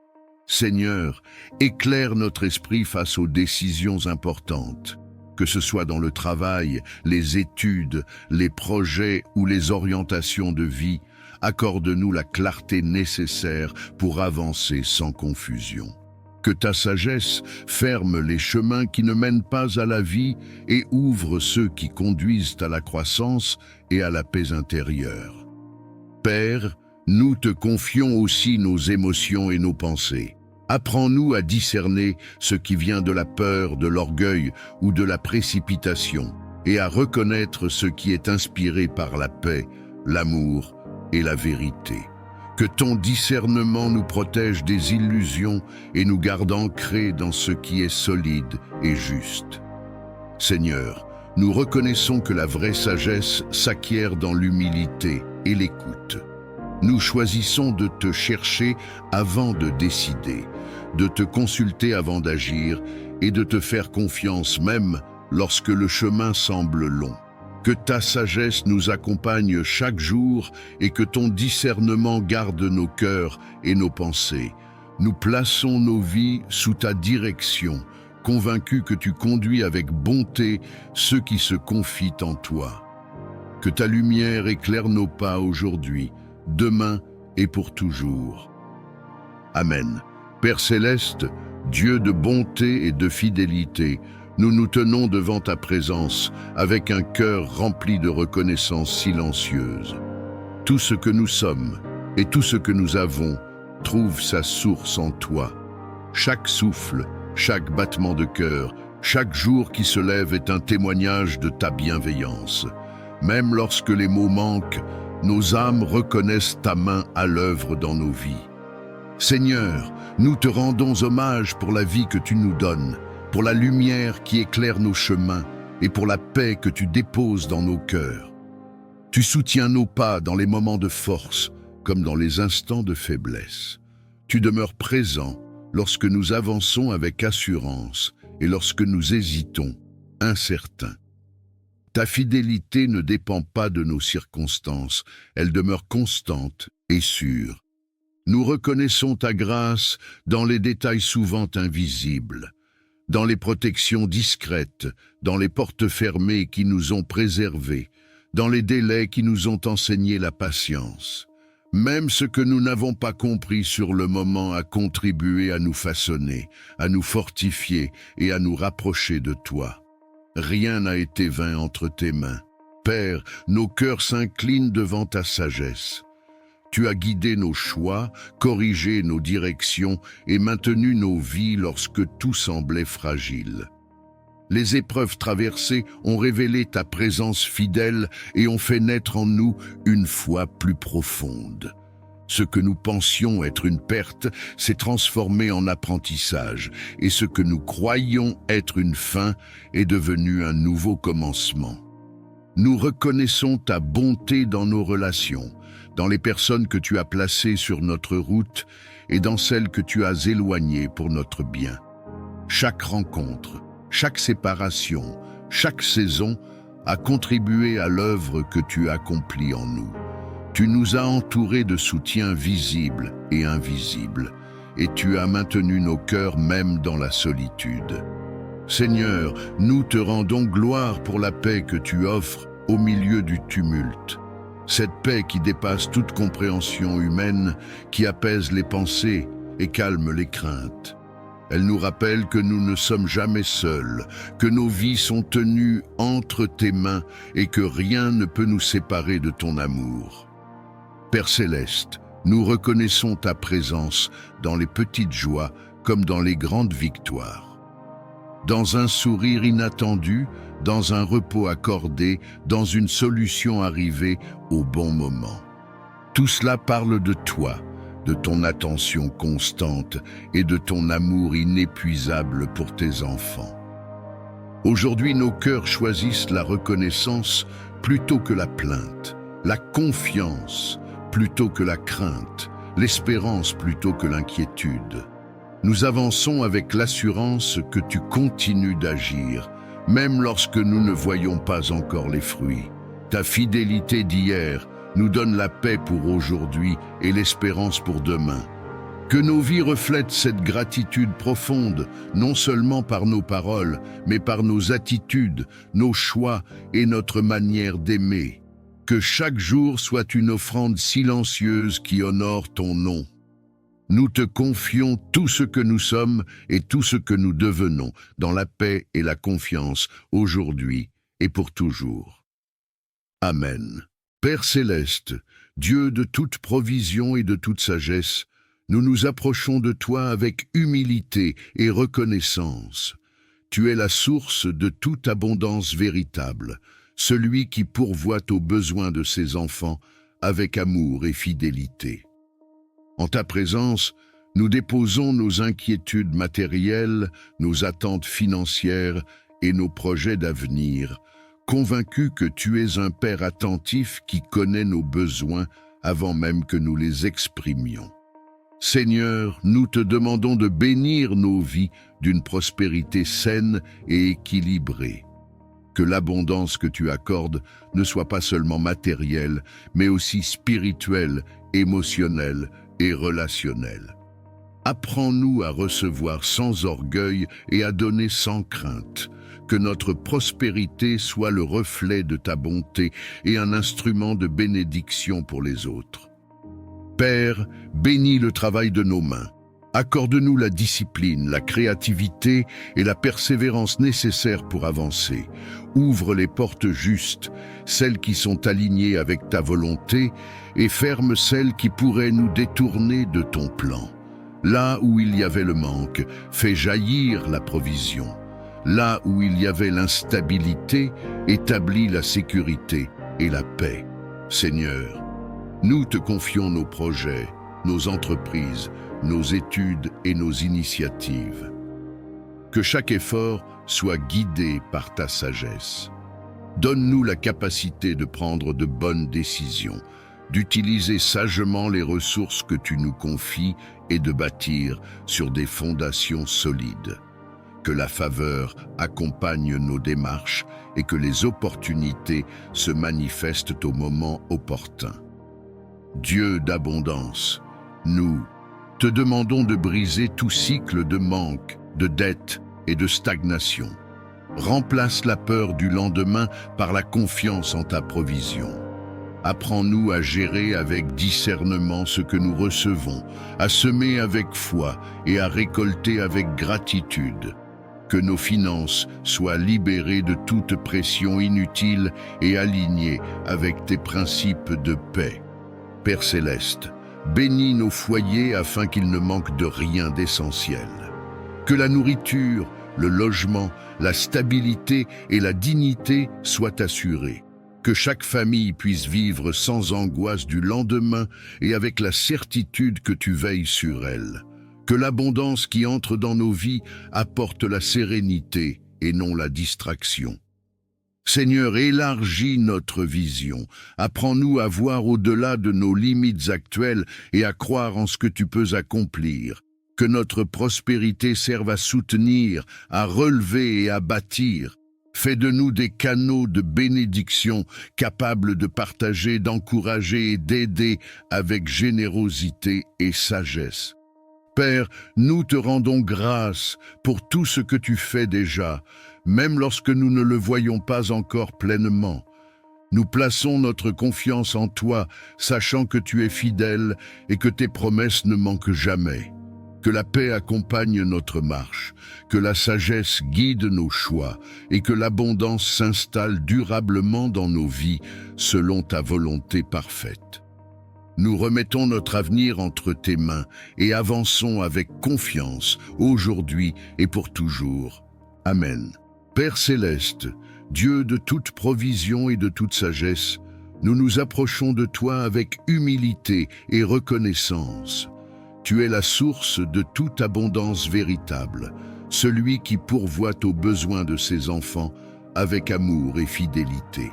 Seigneur, éclaire notre esprit face aux décisions importantes. Que ce soit dans le travail, les études, les projets ou les orientations de vie, accorde-nous la clarté nécessaire pour avancer sans confusion. Que ta sagesse ferme les chemins qui ne mènent pas à la vie et ouvre ceux qui conduisent à la croissance et à la paix intérieure. Père, nous te confions aussi nos émotions et nos pensées. Apprends-nous à discerner ce qui vient de la peur, de l'orgueil ou de la précipitation, et à reconnaître ce qui est inspiré par la paix, l'amour et la vérité. Que ton discernement nous protège des illusions et nous garde ancrés dans ce qui est solide et juste. Seigneur, nous reconnaissons que la vraie sagesse s'acquiert dans l'humilité et l'écoute. Nous choisissons de te chercher avant de décider, de te consulter avant d'agir et de te faire confiance même lorsque le chemin semble long. Que ta sagesse nous accompagne chaque jour et que ton discernement garde nos cœurs et nos pensées. Nous plaçons nos vies sous ta direction, convaincus que tu conduis avec bonté ceux qui se confient en toi. Que ta lumière éclaire nos pas aujourd'hui, demain et pour toujours. Amen. Père céleste, Dieu de bonté et de fidélité, nous nous tenons devant ta présence avec un cœur rempli de reconnaissance silencieuse. Tout ce que nous sommes et tout ce que nous avons trouve sa source en toi. Chaque souffle, chaque battement de cœur, chaque jour qui se lève est un témoignage de ta bienveillance. Même lorsque les mots manquent, nos âmes reconnaissent ta main à l'œuvre dans nos vies. Seigneur, nous te rendons hommage pour la vie que tu nous donnes, pour la lumière qui éclaire nos chemins et pour la paix que tu déposes dans nos cœurs. Tu soutiens nos pas dans les moments de force comme dans les instants de faiblesse. Tu demeures présent lorsque nous avançons avec assurance et lorsque nous hésitons, incertains. Ta fidélité ne dépend pas de nos circonstances, elle demeure constante et sûre. Nous reconnaissons ta grâce dans les détails souvent invisibles, dans les protections discrètes, dans les portes fermées qui nous ont préservés, dans les délais qui nous ont enseigné la patience. Même ce que nous n'avons pas compris sur le moment a contribué à nous façonner, à nous fortifier et à nous rapprocher de toi. Rien n'a été vain entre tes mains. Père, nos cœurs s'inclinent devant ta sagesse. Tu as guidé nos choix, corrigé nos directions et maintenu nos vies lorsque tout semblait fragile. Les épreuves traversées ont révélé ta présence fidèle et ont fait naître en nous une foi plus profonde. Ce que nous pensions être une perte s'est transformé en apprentissage, et ce que nous croyions être une fin est devenu un nouveau commencement. Nous reconnaissons ta bonté dans nos relations, dans les personnes que tu as placées sur notre route et dans celles que tu as éloignées pour notre bien. Chaque rencontre, chaque séparation, chaque saison a contribué à l'œuvre que tu accomplis en nous. Tu nous as entourés de soutien visible et invisible, et tu as maintenu nos cœurs même dans la solitude. Seigneur, nous te rendons gloire pour la paix que tu offres au milieu du tumulte. Cette paix qui dépasse toute compréhension humaine, qui apaise les pensées et calme les craintes. Elle nous rappelle que nous ne sommes jamais seuls, que nos vies sont tenues entre tes mains et que rien ne peut nous séparer de ton amour. Père céleste, nous reconnaissons ta présence dans les petites joies comme dans les grandes victoires. Dans un sourire inattendu, dans un repos accordé, dans une solution arrivée au bon moment. Tout cela parle de toi, de ton attention constante et de ton amour inépuisable pour tes enfants. Aujourd'hui, nos cœurs choisissent la reconnaissance plutôt que la plainte, la confiance plutôt que la crainte, l'espérance plutôt que l'inquiétude. Nous avançons avec l'assurance que tu continues d'agir, même lorsque nous ne voyons pas encore les fruits. Ta fidélité d'hier nous donne la paix pour aujourd'hui et l'espérance pour demain. Que nos vies reflètent cette gratitude profonde, non seulement par nos paroles, mais par nos attitudes, nos choix et notre manière d'aimer. Que chaque jour soit une offrande silencieuse qui honore ton nom. Nous te confions tout ce que nous sommes et tout ce que nous devenons dans la paix et la confiance aujourd'hui et pour toujours. Amen. Père céleste, Dieu de toute provision et de toute sagesse, nous nous approchons de toi avec humilité et reconnaissance. Tu es la source de toute abondance véritable, celui qui pourvoit aux besoins de ses enfants avec amour et fidélité. En ta présence, nous déposons nos inquiétudes matérielles, nos attentes financières et nos projets d'avenir, convaincus que tu es un Père attentif qui connaît nos besoins avant même que nous les exprimions. Seigneur, nous te demandons de bénir nos vies d'une prospérité saine et équilibrée. Que l'abondance que tu accordes ne soit pas seulement matérielle, mais aussi spirituelle, émotionnelle et relationnelle. Apprends-nous à recevoir sans orgueil et à donner sans crainte. Que notre prospérité soit le reflet de ta bonté et un instrument de bénédiction pour les autres. Père, bénis le travail de nos mains. Accorde-nous la discipline, la créativité et la persévérance nécessaires pour avancer. Ouvre les portes justes, celles qui sont alignées avec ta volonté, et ferme celles qui pourraient nous détourner de ton plan. Là où il y avait le manque, fais jaillir la provision. Là où il y avait l'instabilité, établis la sécurité et la paix. Seigneur, nous te confions nos projets, nos entreprises, nos études et nos initiatives. Que chaque effort soit guidé par ta sagesse. Donne-nous la capacité de prendre de bonnes décisions, d'utiliser sagement les ressources que tu nous confies et de bâtir sur des fondations solides. Que la faveur accompagne nos démarches et que les opportunités se manifestent au moment opportun. Dieu d'abondance, nous te demandons de briser tout cycle de manque, de dette et de stagnation. Remplace la peur du lendemain par la confiance en ta provision. Apprends-nous à gérer avec discernement ce que nous recevons, à semer avec foi et à récolter avec gratitude. Que nos finances soient libérées de toute pression inutile et alignées avec tes principes de paix. Père céleste, bénis nos foyers afin qu'ils ne manquent de rien d'essentiel. Que la nourriture, le logement, la stabilité et la dignité soient assurés. Que chaque famille puisse vivre sans angoisse du lendemain et avec la certitude que tu veilles sur elle. Que l'abondance qui entre dans nos vies apporte la sérénité et non la distraction. Seigneur, élargis notre vision. Apprends-nous à voir au-delà de nos limites actuelles et à croire en ce que tu peux accomplir. Que notre prospérité serve à soutenir, à relever et à bâtir. Fais de nous des canaux de bénédiction capables de partager, d'encourager et d'aider avec générosité et sagesse. Père, nous te rendons grâce pour tout ce que tu fais déjà, même lorsque nous ne le voyons pas encore pleinement. Nous plaçons notre confiance en toi, sachant que tu es fidèle et que tes promesses ne manquent jamais. Que la paix accompagne notre marche, que la sagesse guide nos choix et que l'abondance s'installe durablement dans nos vies selon ta volonté parfaite. Nous remettons notre avenir entre tes mains et avançons avec confiance aujourd'hui et pour toujours. Amen. Père céleste, Dieu de toute provision et de toute sagesse, nous nous approchons de toi avec humilité et reconnaissance. Tu es la source de toute abondance véritable, celui qui pourvoit aux besoins de ses enfants avec amour et fidélité.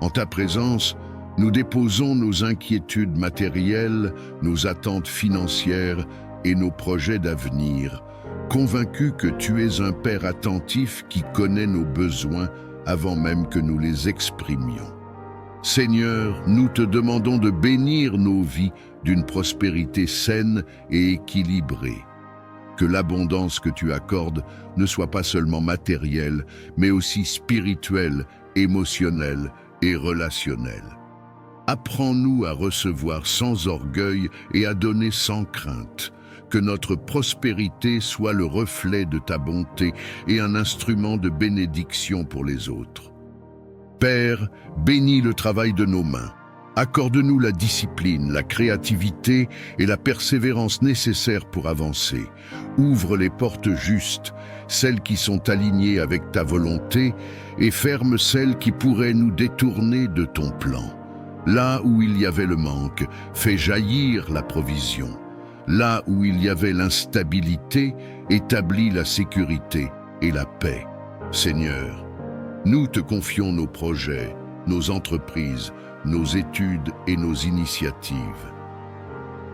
En ta présence, nous déposons nos inquiétudes matérielles, nos attentes financières et nos projets d'avenir, convaincus que tu es un Père attentif qui connaît nos besoins avant même que nous les exprimions. Seigneur, nous te demandons de bénir nos vies d'une prospérité saine et équilibrée. Que l'abondance que tu accordes ne soit pas seulement matérielle, mais aussi spirituelle, émotionnelle et relationnelle. Apprends-nous à recevoir sans orgueil et à donner sans crainte. Que notre prospérité soit le reflet de ta bonté et un instrument de bénédiction pour les autres. Père, bénis le travail de nos mains. Accorde-nous la discipline, la créativité et la persévérance nécessaires pour avancer. Ouvre les portes justes, celles qui sont alignées avec ta volonté, et ferme celles qui pourraient nous détourner de ton plan. Là où il y avait le manque, fais jaillir la provision. Là où il y avait l'instabilité, établis la sécurité et la paix. Seigneur, nous te confions nos projets, nos entreprises, nos études et nos initiatives.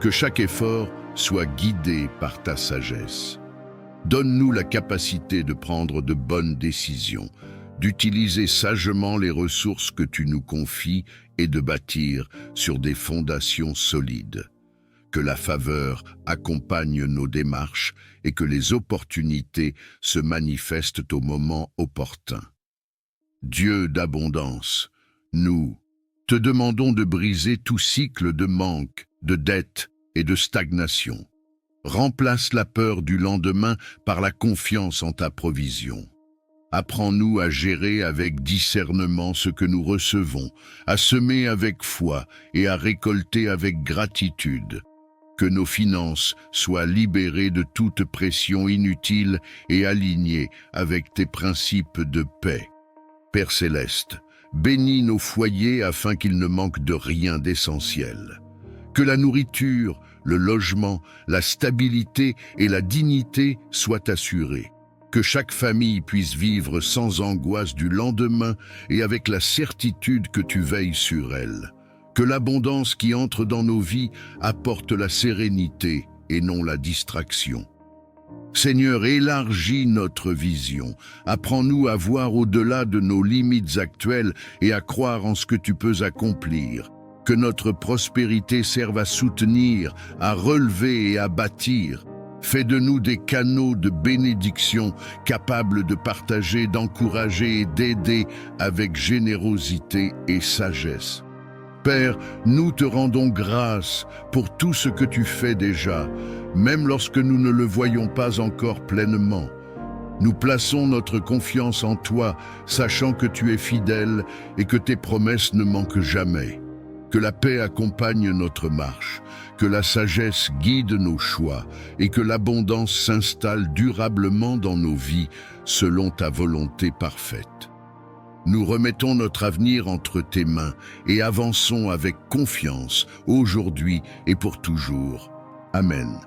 Que chaque effort soit guidé par ta sagesse. Donne-nous la capacité de prendre de bonnes décisions, d'utiliser sagement les ressources que tu nous confies et de bâtir sur des fondations solides. Que la faveur accompagne nos démarches et que les opportunités se manifestent au moment opportun. Dieu d'abondance, nous te demandons de briser tout cycle de manque, de dette et de stagnation. Remplace la peur du lendemain par la confiance en ta provision. Apprends-nous à gérer avec discernement ce que nous recevons, à semer avec foi et à récolter avec gratitude. Que nos finances soient libérées de toute pression inutile et alignées avec tes principes de paix. Père céleste, bénis nos foyers afin qu'ils ne manquent de rien d'essentiel. Que la nourriture, le logement, la stabilité et la dignité soient assurés. Que chaque famille puisse vivre sans angoisse du lendemain et avec la certitude que tu veilles sur elle. Que l'abondance qui entre dans nos vies apporte la sérénité et non la distraction. Seigneur, élargis notre vision. Apprends-nous à voir au-delà de nos limites actuelles et à croire en ce que tu peux accomplir. Que notre prospérité serve à soutenir, à relever et à bâtir. Fais de nous des canaux de bénédiction capables de partager, d'encourager et d'aider avec générosité et sagesse. Père, nous te rendons grâce pour tout ce que tu fais déjà, même lorsque nous ne le voyons pas encore pleinement. Nous plaçons notre confiance en toi, sachant que tu es fidèle et que tes promesses ne manquent jamais. Que la paix accompagne notre marche, que la sagesse guide nos choix et que l'abondance s'installe durablement dans nos vies selon ta volonté parfaite. Nous remettons notre avenir entre tes mains et avançons avec confiance aujourd'hui et pour toujours. Amen.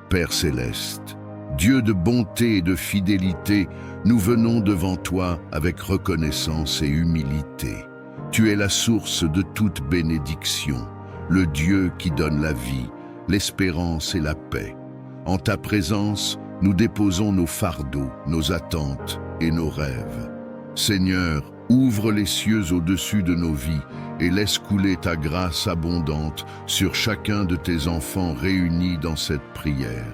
Père céleste, Dieu de bonté et de fidélité, nous venons devant toi avec reconnaissance et humilité. Tu es la source de toute bénédiction, le Dieu qui donne la vie, l'espérance et la paix. En ta présence, nous déposons nos fardeaux, nos attentes et nos rêves. Seigneur, ouvre les cieux au-dessus de nos vies et laisse couler ta grâce abondante sur chacun de tes enfants réunis dans cette prière.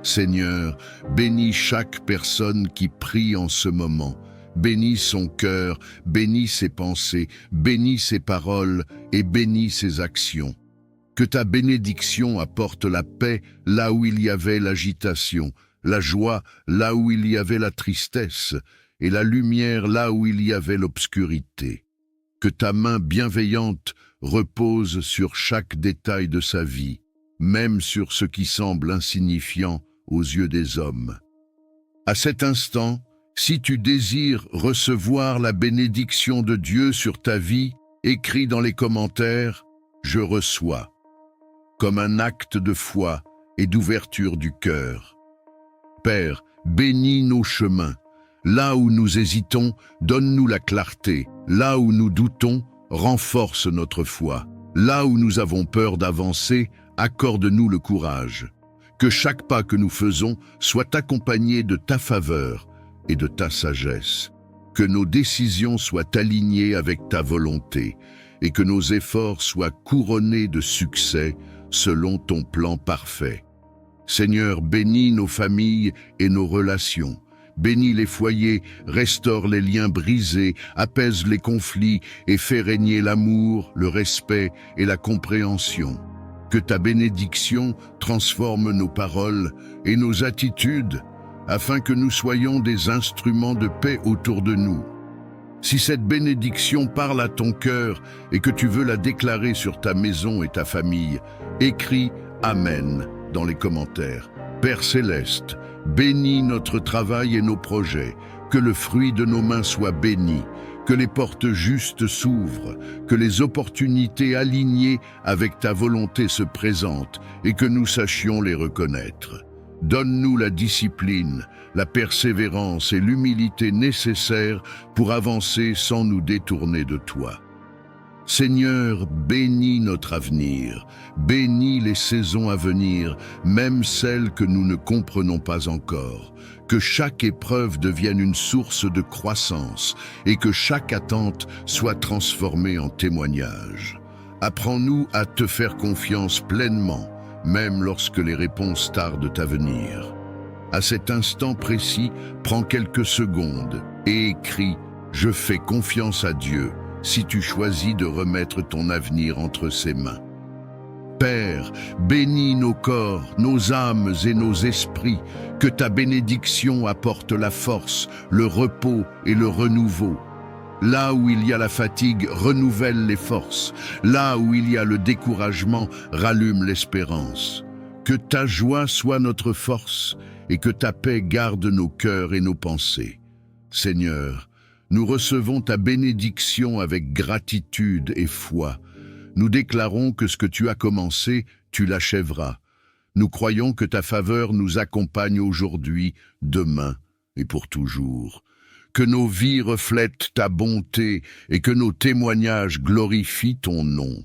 Seigneur, bénis chaque personne qui prie en ce moment. Bénis son cœur, bénis ses pensées, bénis ses paroles et bénis ses actions. Que ta bénédiction apporte la paix là où il y avait l'agitation, la joie là où il y avait la tristesse, et la lumière là où il y avait l'obscurité. Que ta main bienveillante repose sur chaque détail de sa vie, même sur ce qui semble insignifiant aux yeux des hommes. À cet instant, si tu désires recevoir la bénédiction de Dieu sur ta vie, écris dans les commentaires « Je reçois » comme un acte de foi et d'ouverture du cœur. Père, bénis nos chemins. Là où nous hésitons, donne-nous la clarté. Là où nous doutons, renforce notre foi. Là où nous avons peur d'avancer, accorde-nous le courage. Que chaque pas que nous faisons soit accompagné de ta faveur et de ta sagesse. Que nos décisions soient alignées avec ta volonté et que nos efforts soient couronnés de succès selon ton plan parfait. Seigneur, bénis nos familles et nos relations. Bénis les foyers, restaure les liens brisés, apaise les conflits et fais régner l'amour, le respect et la compréhension. Que ta bénédiction transforme nos paroles et nos attitudes afin que nous soyons des instruments de paix autour de nous. Si cette bénédiction parle à ton cœur et que tu veux la déclarer sur ta maison et ta famille, écris « Amen » dans les commentaires. Père céleste, bénis notre travail et nos projets, que le fruit de nos mains soit béni, que les portes justes s'ouvrent, que les opportunités alignées avec ta volonté se présentent et que nous sachions les reconnaître. Donne-nous la discipline, la persévérance et l'humilité nécessaires pour avancer sans nous détourner de toi. Seigneur, bénis notre avenir, bénis les saisons à venir, même celles que nous ne comprenons pas encore. Que chaque épreuve devienne une source de croissance et que chaque attente soit transformée en témoignage. Apprends-nous à te faire confiance pleinement, même lorsque les réponses tardent à venir. À cet instant précis, prends quelques secondes et écris « Je fais confiance à Dieu » si tu choisis de remettre ton avenir entre ses mains. Père, bénis nos corps, nos âmes et nos esprits, que ta bénédiction apporte la force, le repos et le renouveau. Là où il y a la fatigue, renouvelle les forces. Là où il y a le découragement, rallume l'espérance. Que ta joie soit notre force et que ta paix garde nos cœurs et nos pensées. Seigneur, nous recevons ta bénédiction avec gratitude et foi. Nous déclarons que ce que tu as commencé, tu l'achèveras. Nous croyons que ta faveur nous accompagne aujourd'hui, demain et pour toujours. Que nos vies reflètent ta bonté et que nos témoignages glorifient ton nom.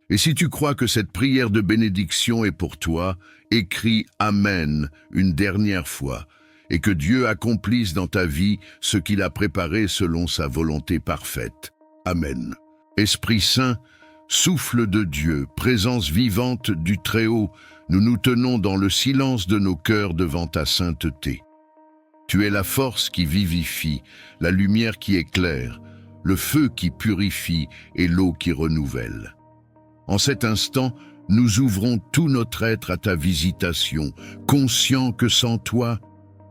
Et si tu crois que cette prière de bénédiction est pour toi, écris « Amen » une dernière fois, et que Dieu accomplisse dans ta vie ce qu'il a préparé selon sa volonté parfaite. Amen. Esprit Saint, souffle de Dieu, présence vivante du Très-Haut, nous nous tenons dans le silence de nos cœurs devant ta sainteté. Tu es la force qui vivifie, la lumière qui éclaire, le feu qui purifie et l'eau qui renouvelle. En cet instant, nous ouvrons tout notre être à ta visitation, conscients que sans toi,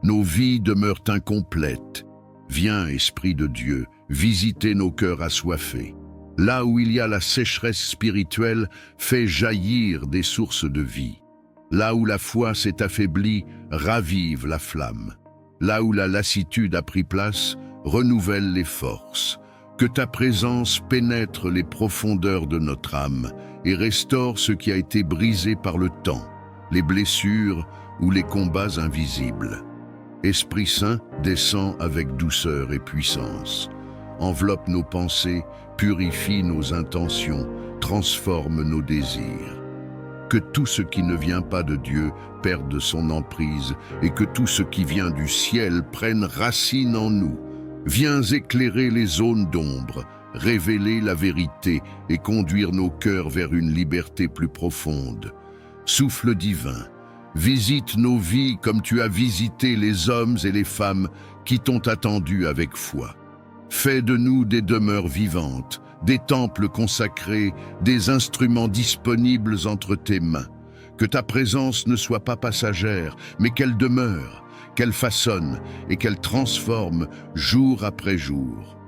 nos vies demeurent incomplètes. Viens, Esprit de Dieu, visiter nos cœurs assoiffés. Là où il y a la sécheresse spirituelle, fais jaillir des sources de vie. Là où la foi s'est affaiblie, ravive la flamme. Là où la lassitude a pris place, renouvelle les forces. Que ta présence pénètre les profondeurs de notre âme et restaure ce qui a été brisé par le temps, les blessures ou les combats invisibles. Esprit Saint, descend avec douceur et puissance. Enveloppe nos pensées, purifie nos intentions, transforme nos désirs. Que tout ce qui ne vient pas de Dieu perde son emprise et que tout ce qui vient du ciel prenne racine en nous. Viens éclairer les zones d'ombre, révéler la vérité et conduire nos cœurs vers une liberté plus profonde. Souffle divin, visite nos vies comme tu as visité les hommes et les femmes qui t'ont attendu avec foi. Fais de nous des demeures vivantes, des temples consacrés, des instruments disponibles entre tes mains. Que ta présence ne soit pas passagère, mais qu'elle demeure, qu'elle façonne et qu'elle transforme jour après jour.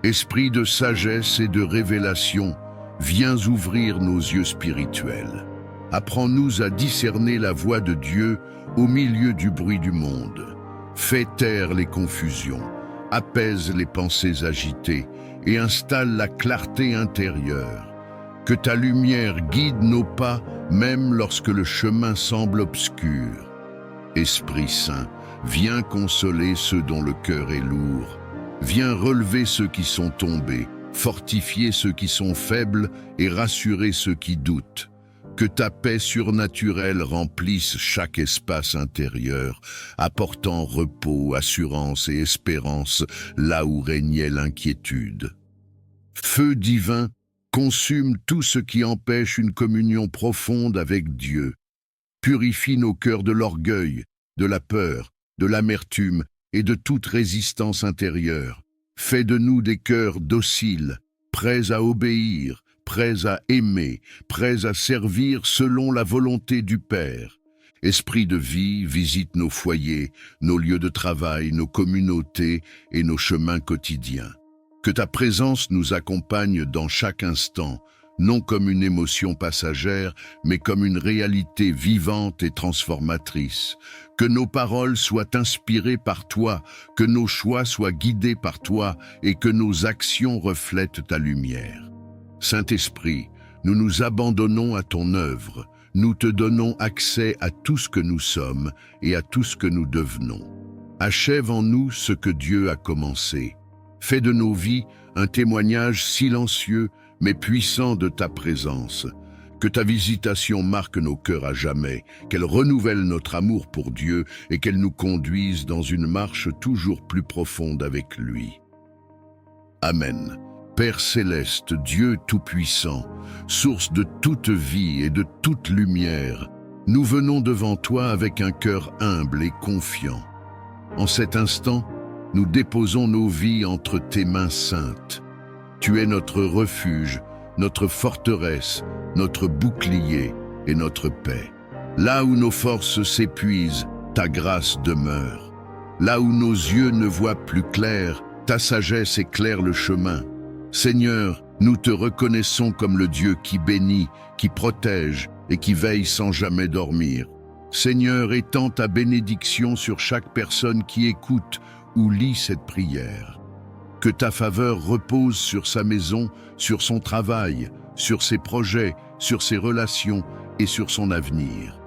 Esprit de sagesse et de révélation, viens ouvrir nos yeux spirituels. Apprends-nous à discerner la voix de Dieu au milieu du bruit du monde. Fais taire les confusions, apaise les pensées agitées et installe la clarté intérieure. Que ta lumière guide nos pas, même lorsque le chemin semble obscur. Esprit Saint, viens consoler ceux dont le cœur est lourd. Viens relever ceux qui sont tombés, fortifier ceux qui sont faibles et rassurer ceux qui doutent. Que ta paix surnaturelle remplisse chaque espace intérieur, apportant repos, assurance et espérance là où régnait l'inquiétude. Feu divin, consume tout ce qui empêche une communion profonde avec Dieu. Purifie nos cœurs de l'orgueil, de la peur, de l'amertume et de toute résistance intérieure. Fais de nous des cœurs dociles, prêts à obéir, prêts à aimer, prêts à servir selon la volonté du Père. Esprit de vie, visite nos foyers, nos lieux de travail, nos communautés et nos chemins quotidiens. Que ta présence nous accompagne dans chaque instant, non comme une émotion passagère, mais comme une réalité vivante et transformatrice. Que nos paroles soient inspirées par toi, que nos choix soient guidés par toi et que nos actions reflètent ta lumière. Saint-Esprit, nous nous abandonnons à ton œuvre, nous te donnons accès à tout ce que nous sommes et à tout ce que nous devenons. Achève en nous ce que Dieu a commencé. Fais de nos vies un témoignage silencieux mais puissant de ta présence. Que ta visitation marque nos cœurs à jamais, qu'elle renouvelle notre amour pour Dieu et qu'elle nous conduise dans une marche toujours plus profonde avec lui. Amen. Père céleste, Dieu tout-puissant, source de toute vie et de toute lumière, nous venons devant toi avec un cœur humble et confiant. En cet instant, nous déposons nos vies entre tes mains saintes. Tu es notre refuge, notre forteresse, notre bouclier et notre paix. Là où nos forces s'épuisent, ta grâce demeure. Là où nos yeux ne voient plus clair, ta sagesse éclaire le chemin. Seigneur, nous te reconnaissons comme le Dieu qui bénit, qui protège et qui veille sans jamais dormir. Seigneur, étends ta bénédiction sur chaque personne qui écoute ou lit cette prière. Que ta faveur repose sur sa maison, sur son travail, sur ses projets, sur ses relations et sur son avenir.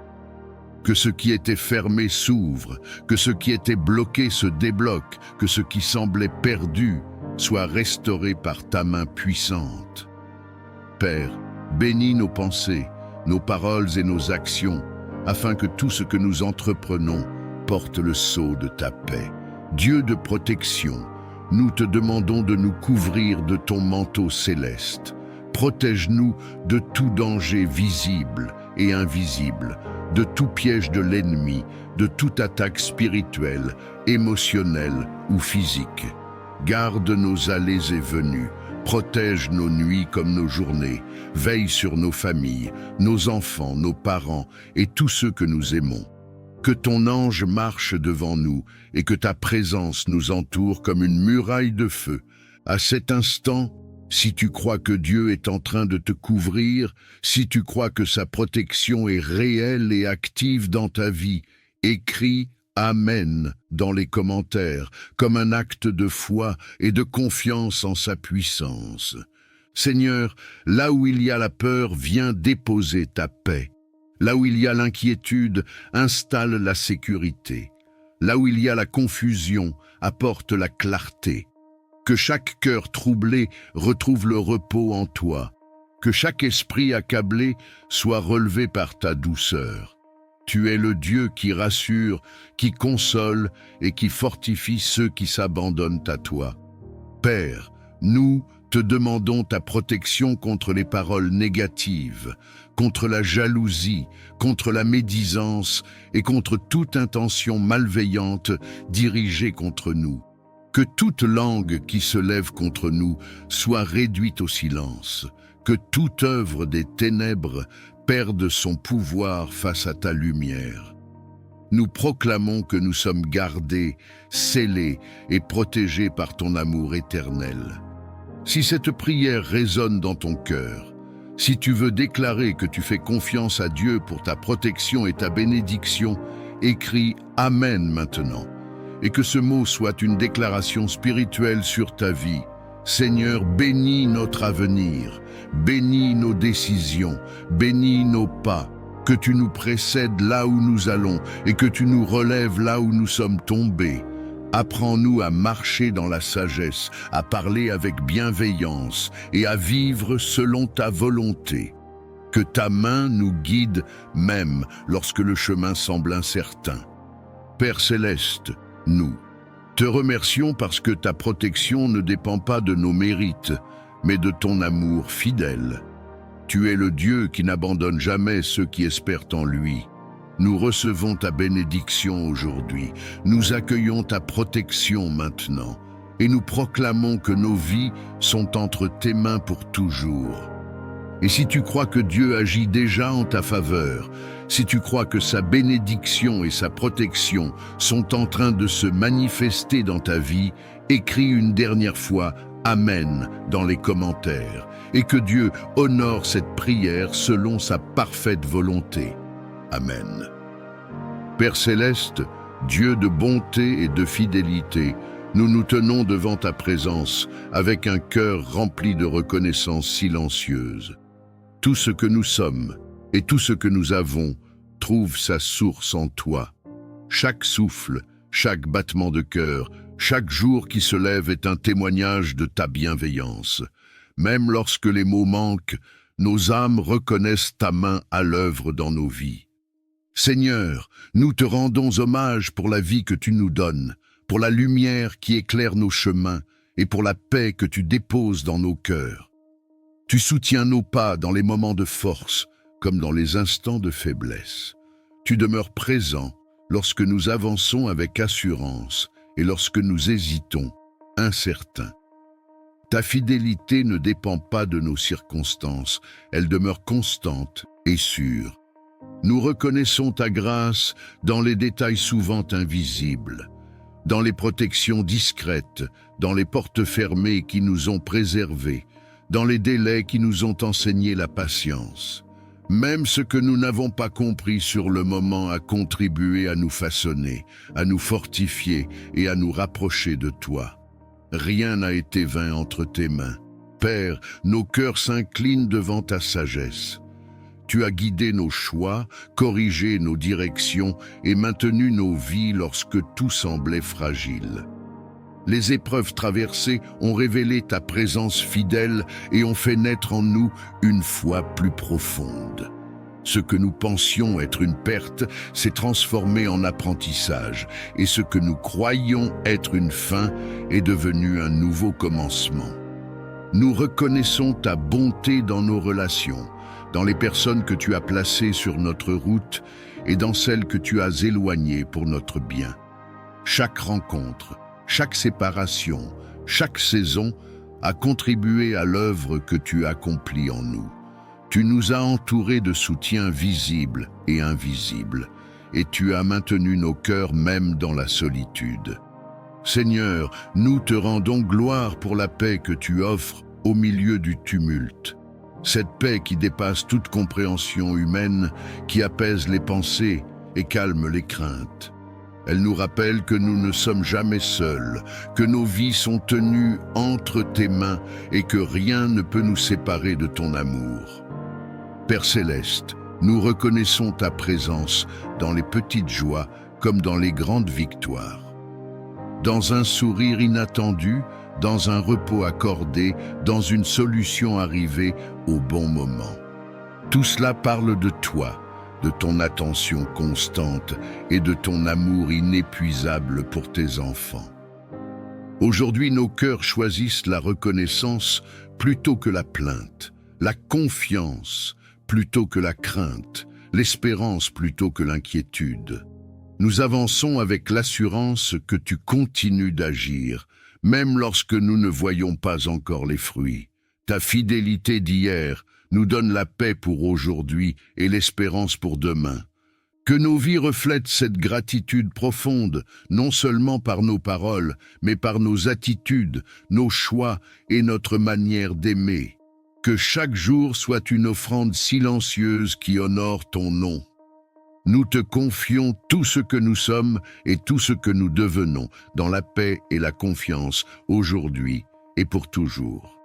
Que ce qui était fermé s'ouvre, que ce qui était bloqué se débloque, que ce qui semblait perdu soit restauré par ta main puissante. Père, bénis nos pensées, nos paroles et nos actions, afin que tout ce que nous entreprenons porte le sceau de ta paix. Dieu de protection, nous te demandons de nous couvrir de ton manteau céleste. Protège-nous de tout danger visible et invisible, de tout piège de l'ennemi, de toute attaque spirituelle, émotionnelle ou physique. Garde nos allées et venues, protège nos nuits comme nos journées, veille sur nos familles, nos enfants, nos parents et tous ceux que nous aimons. Que ton ange marche devant nous et que ta présence nous entoure comme une muraille de feu. À cet instant, si tu crois que Dieu est en train de te couvrir, si tu crois que sa protection est réelle et active dans ta vie, écris Amen dans les commentaires, comme un acte de foi et de confiance en sa puissance. Seigneur, là où il y a la peur, viens déposer ta paix. Là où il y a l'inquiétude, installe la sécurité. Là où il y a la confusion, apporte la clarté. Que chaque cœur troublé retrouve le repos en toi. Que chaque esprit accablé soit relevé par ta douceur. Tu es le Dieu qui rassure, qui console et qui fortifie ceux qui s'abandonnent à toi. Père, nous te demandons ta protection contre les paroles négatives, contre la jalousie, contre la médisance et contre toute intention malveillante dirigée contre nous. Que toute langue qui se lève contre nous soit réduite au silence. Que toute œuvre des ténèbres perde son pouvoir face à ta lumière. Nous proclamons que nous sommes gardés, scellés et protégés par ton amour éternel. Si cette prière résonne dans ton cœur, si tu veux déclarer que tu fais confiance à Dieu pour ta protection et ta bénédiction, écris Amen maintenant, et que ce mot soit une déclaration spirituelle sur ta vie. Seigneur, bénis notre avenir, bénis nos décisions, bénis nos pas, que tu nous précèdes là où nous allons et que tu nous relèves là où nous sommes tombés. Apprends-nous à marcher dans la sagesse, à parler avec bienveillance et à vivre selon ta volonté. Que ta main nous guide même lorsque le chemin semble incertain. Père céleste, nous te remercions parce que ta protection ne dépend pas de nos mérites, mais de ton amour fidèle. Tu es le Dieu qui n'abandonne jamais ceux qui espèrent en lui. Nous recevons ta bénédiction aujourd'hui, nous accueillons ta protection maintenant, et nous proclamons que nos vies sont entre tes mains pour toujours. Et si tu crois que Dieu agit déjà en ta faveur, si tu crois que sa bénédiction et sa protection sont en train de se manifester dans ta vie, écris une dernière fois Amen dans les commentaires, et que Dieu honore cette prière selon sa parfaite volonté. Amen. Père céleste, Dieu de bonté et de fidélité, nous nous tenons devant ta présence avec un cœur rempli de reconnaissance silencieuse. Tout ce que nous sommes et tout ce que nous avons trouve sa source en toi. Chaque souffle, chaque battement de cœur, chaque jour qui se lève est un témoignage de ta bienveillance. Même lorsque les mots manquent, nos âmes reconnaissent ta main à l'œuvre dans nos vies. Seigneur, nous te rendons hommage pour la vie que tu nous donnes, pour la lumière qui éclaire nos chemins et pour la paix que tu déposes dans nos cœurs. Tu soutiens nos pas dans les moments de force comme dans les instants de faiblesse. Tu demeures présent lorsque nous avançons avec assurance et lorsque nous hésitons, incertains. Ta fidélité ne dépend pas de nos circonstances, elle demeure constante et sûre. Nous reconnaissons ta grâce dans les détails souvent invisibles, dans les protections discrètes, dans les portes fermées qui nous ont préservés, dans les délais qui nous ont enseigné la patience. Même ce que nous n'avons pas compris sur le moment a contribué à nous façonner, à nous fortifier et à nous rapprocher de toi. Rien n'a été vain entre tes mains. Père, nos cœurs s'inclinent devant ta sagesse. Tu as guidé nos choix, corrigé nos directions et maintenu nos vies lorsque tout semblait fragile. Les épreuves traversées ont révélé ta présence fidèle et ont fait naître en nous une foi plus profonde. Ce que nous pensions être une perte s'est transformé en apprentissage, et ce que nous croyions être une fin est devenu un nouveau commencement. Nous reconnaissons ta bonté dans nos relations, dans les personnes que tu as placées sur notre route et dans celles que tu as éloignées pour notre bien. Chaque rencontre, chaque séparation, chaque saison a contribué à l'œuvre que tu accomplis en nous. Tu nous as entourés de soutien visible et invisible, et tu as maintenu nos cœurs même dans la solitude. Seigneur, nous te rendons gloire pour la paix que tu offres au milieu du tumulte. Cette paix qui dépasse toute compréhension humaine, qui apaise les pensées et calme les craintes. Elle nous rappelle que nous ne sommes jamais seuls, que nos vies sont tenues entre tes mains et que rien ne peut nous séparer de ton amour. Père céleste, nous reconnaissons ta présence dans les petites joies comme dans les grandes victoires. Dans un sourire inattendu, dans un repos accordé, dans une solution arrivée au bon moment. Tout cela parle de toi, de ton attention constante et de ton amour inépuisable pour tes enfants. Aujourd'hui, nos cœurs choisissent la reconnaissance plutôt que la plainte, la confiance plutôt que la crainte, l'espérance plutôt que l'inquiétude. Nous avançons avec l'assurance que tu continues d'agir, même lorsque nous ne voyons pas encore les fruits. Ta fidélité d'hier nous donne la paix pour aujourd'hui et l'espérance pour demain. Que nos vies reflètent cette gratitude profonde, non seulement par nos paroles, mais par nos attitudes, nos choix et notre manière d'aimer. Que chaque jour soit une offrande silencieuse qui honore ton nom. Nous te confions tout ce que nous sommes et tout ce que nous devenons dans la paix et la confiance aujourd'hui et pour toujours.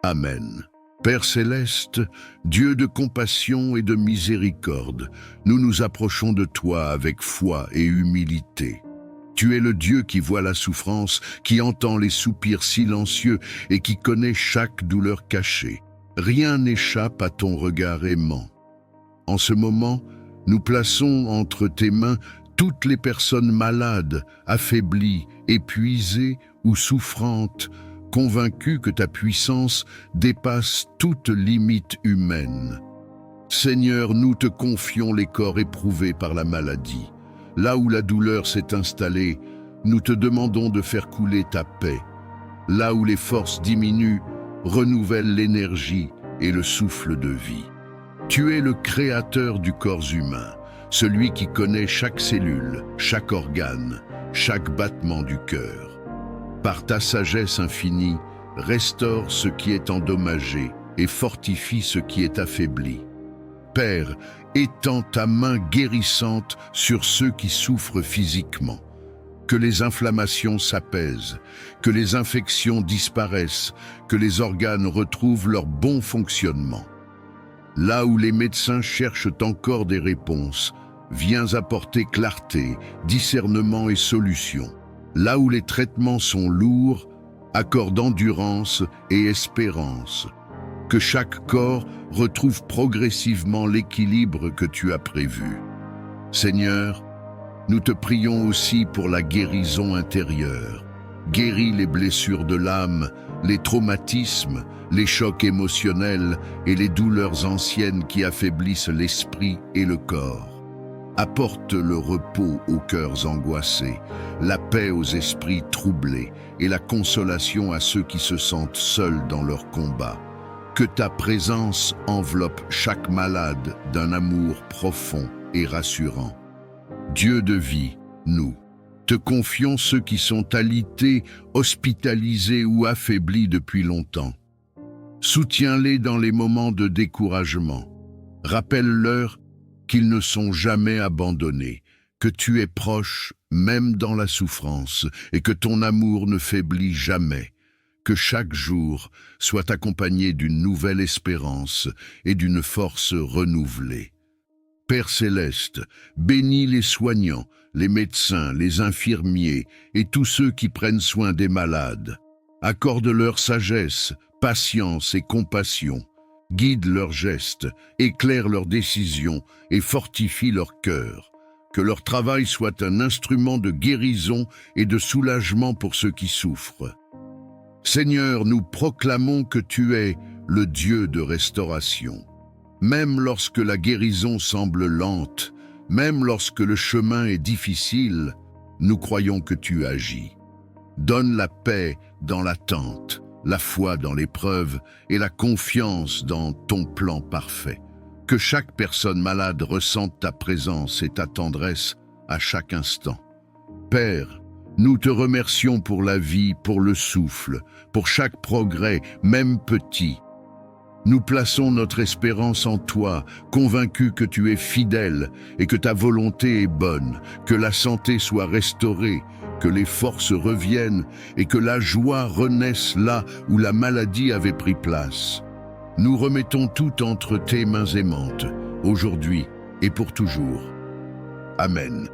Amen. Père céleste, Dieu de compassion et de miséricorde, nous nous approchons de toi avec foi et humilité. Tu es le Dieu qui voit la souffrance, qui entend les soupirs silencieux et qui connaît chaque douleur cachée. Rien n'échappe à ton regard aimant. En ce moment, nous plaçons entre tes mains toutes les personnes malades, affaiblies, épuisées ou souffrantes, convaincues que ta puissance dépasse toute limite humaine. Seigneur, nous te confions les corps éprouvés par la maladie. Là où la douleur s'est installée, nous te demandons de faire couler ta paix. Là où les forces diminuent, renouvelle l'énergie et le souffle de vie. Tu es le créateur du corps humain, celui qui connaît chaque cellule, chaque organe, chaque battement du cœur. Par ta sagesse infinie, restaure ce qui est endommagé et fortifie ce qui est affaibli. Père, étends ta main guérissante sur ceux qui souffrent physiquement. Que les inflammations s'apaisent, que les infections disparaissent, que les organes retrouvent leur bon fonctionnement. Là où les médecins cherchent encore des réponses, viens apporter clarté, discernement et solution. Là où les traitements sont lourds, accorde endurance et espérance. Que chaque corps retrouve progressivement l'équilibre que tu as prévu. Seigneur, nous te prions aussi pour la guérison intérieure. Guéris les blessures de l'âme, les traumatismes, les chocs émotionnels et les douleurs anciennes qui affaiblissent l'esprit et le corps. Apporte le repos aux cœurs angoissés, la paix aux esprits troublés et la consolation à ceux qui se sentent seuls dans leur combat. Que ta présence enveloppe chaque malade d'un amour profond et rassurant. Dieu de vie, nous te confions ceux qui sont alités, hospitalisés ou affaiblis depuis longtemps. Soutiens-les dans les moments de découragement. Rappelle-leur qu'ils ne sont jamais abandonnés, que tu es proche même dans la souffrance et que ton amour ne faiblit jamais. Que chaque jour soit accompagné d'une nouvelle espérance et d'une force renouvelée. Père céleste, bénis les soignants, les médecins, les infirmiers et tous ceux qui prennent soin des malades. Accorde-leur sagesse, patience et compassion. Guide leurs gestes, éclaire leurs décisions et fortifie leur cœur. Que leur travail soit un instrument de guérison et de soulagement pour ceux qui souffrent. Seigneur, nous proclamons que tu es le Dieu de restauration. Même lorsque la guérison semble lente, même lorsque le chemin est difficile, nous croyons que tu agis. Donne la paix dans l'attente, la foi dans l'épreuve et la confiance dans ton plan parfait. Que chaque personne malade ressente ta présence et ta tendresse à chaque instant. Père, nous te remercions pour la vie, pour le souffle, pour chaque progrès, même petit. Nous plaçons notre espérance en toi, convaincus que tu es fidèle et que ta volonté est bonne, que la santé soit restaurée, que les forces reviennent et que la joie renaisse là où la maladie avait pris place. Nous remettons tout entre tes mains aimantes, aujourd'hui et pour toujours. Amen.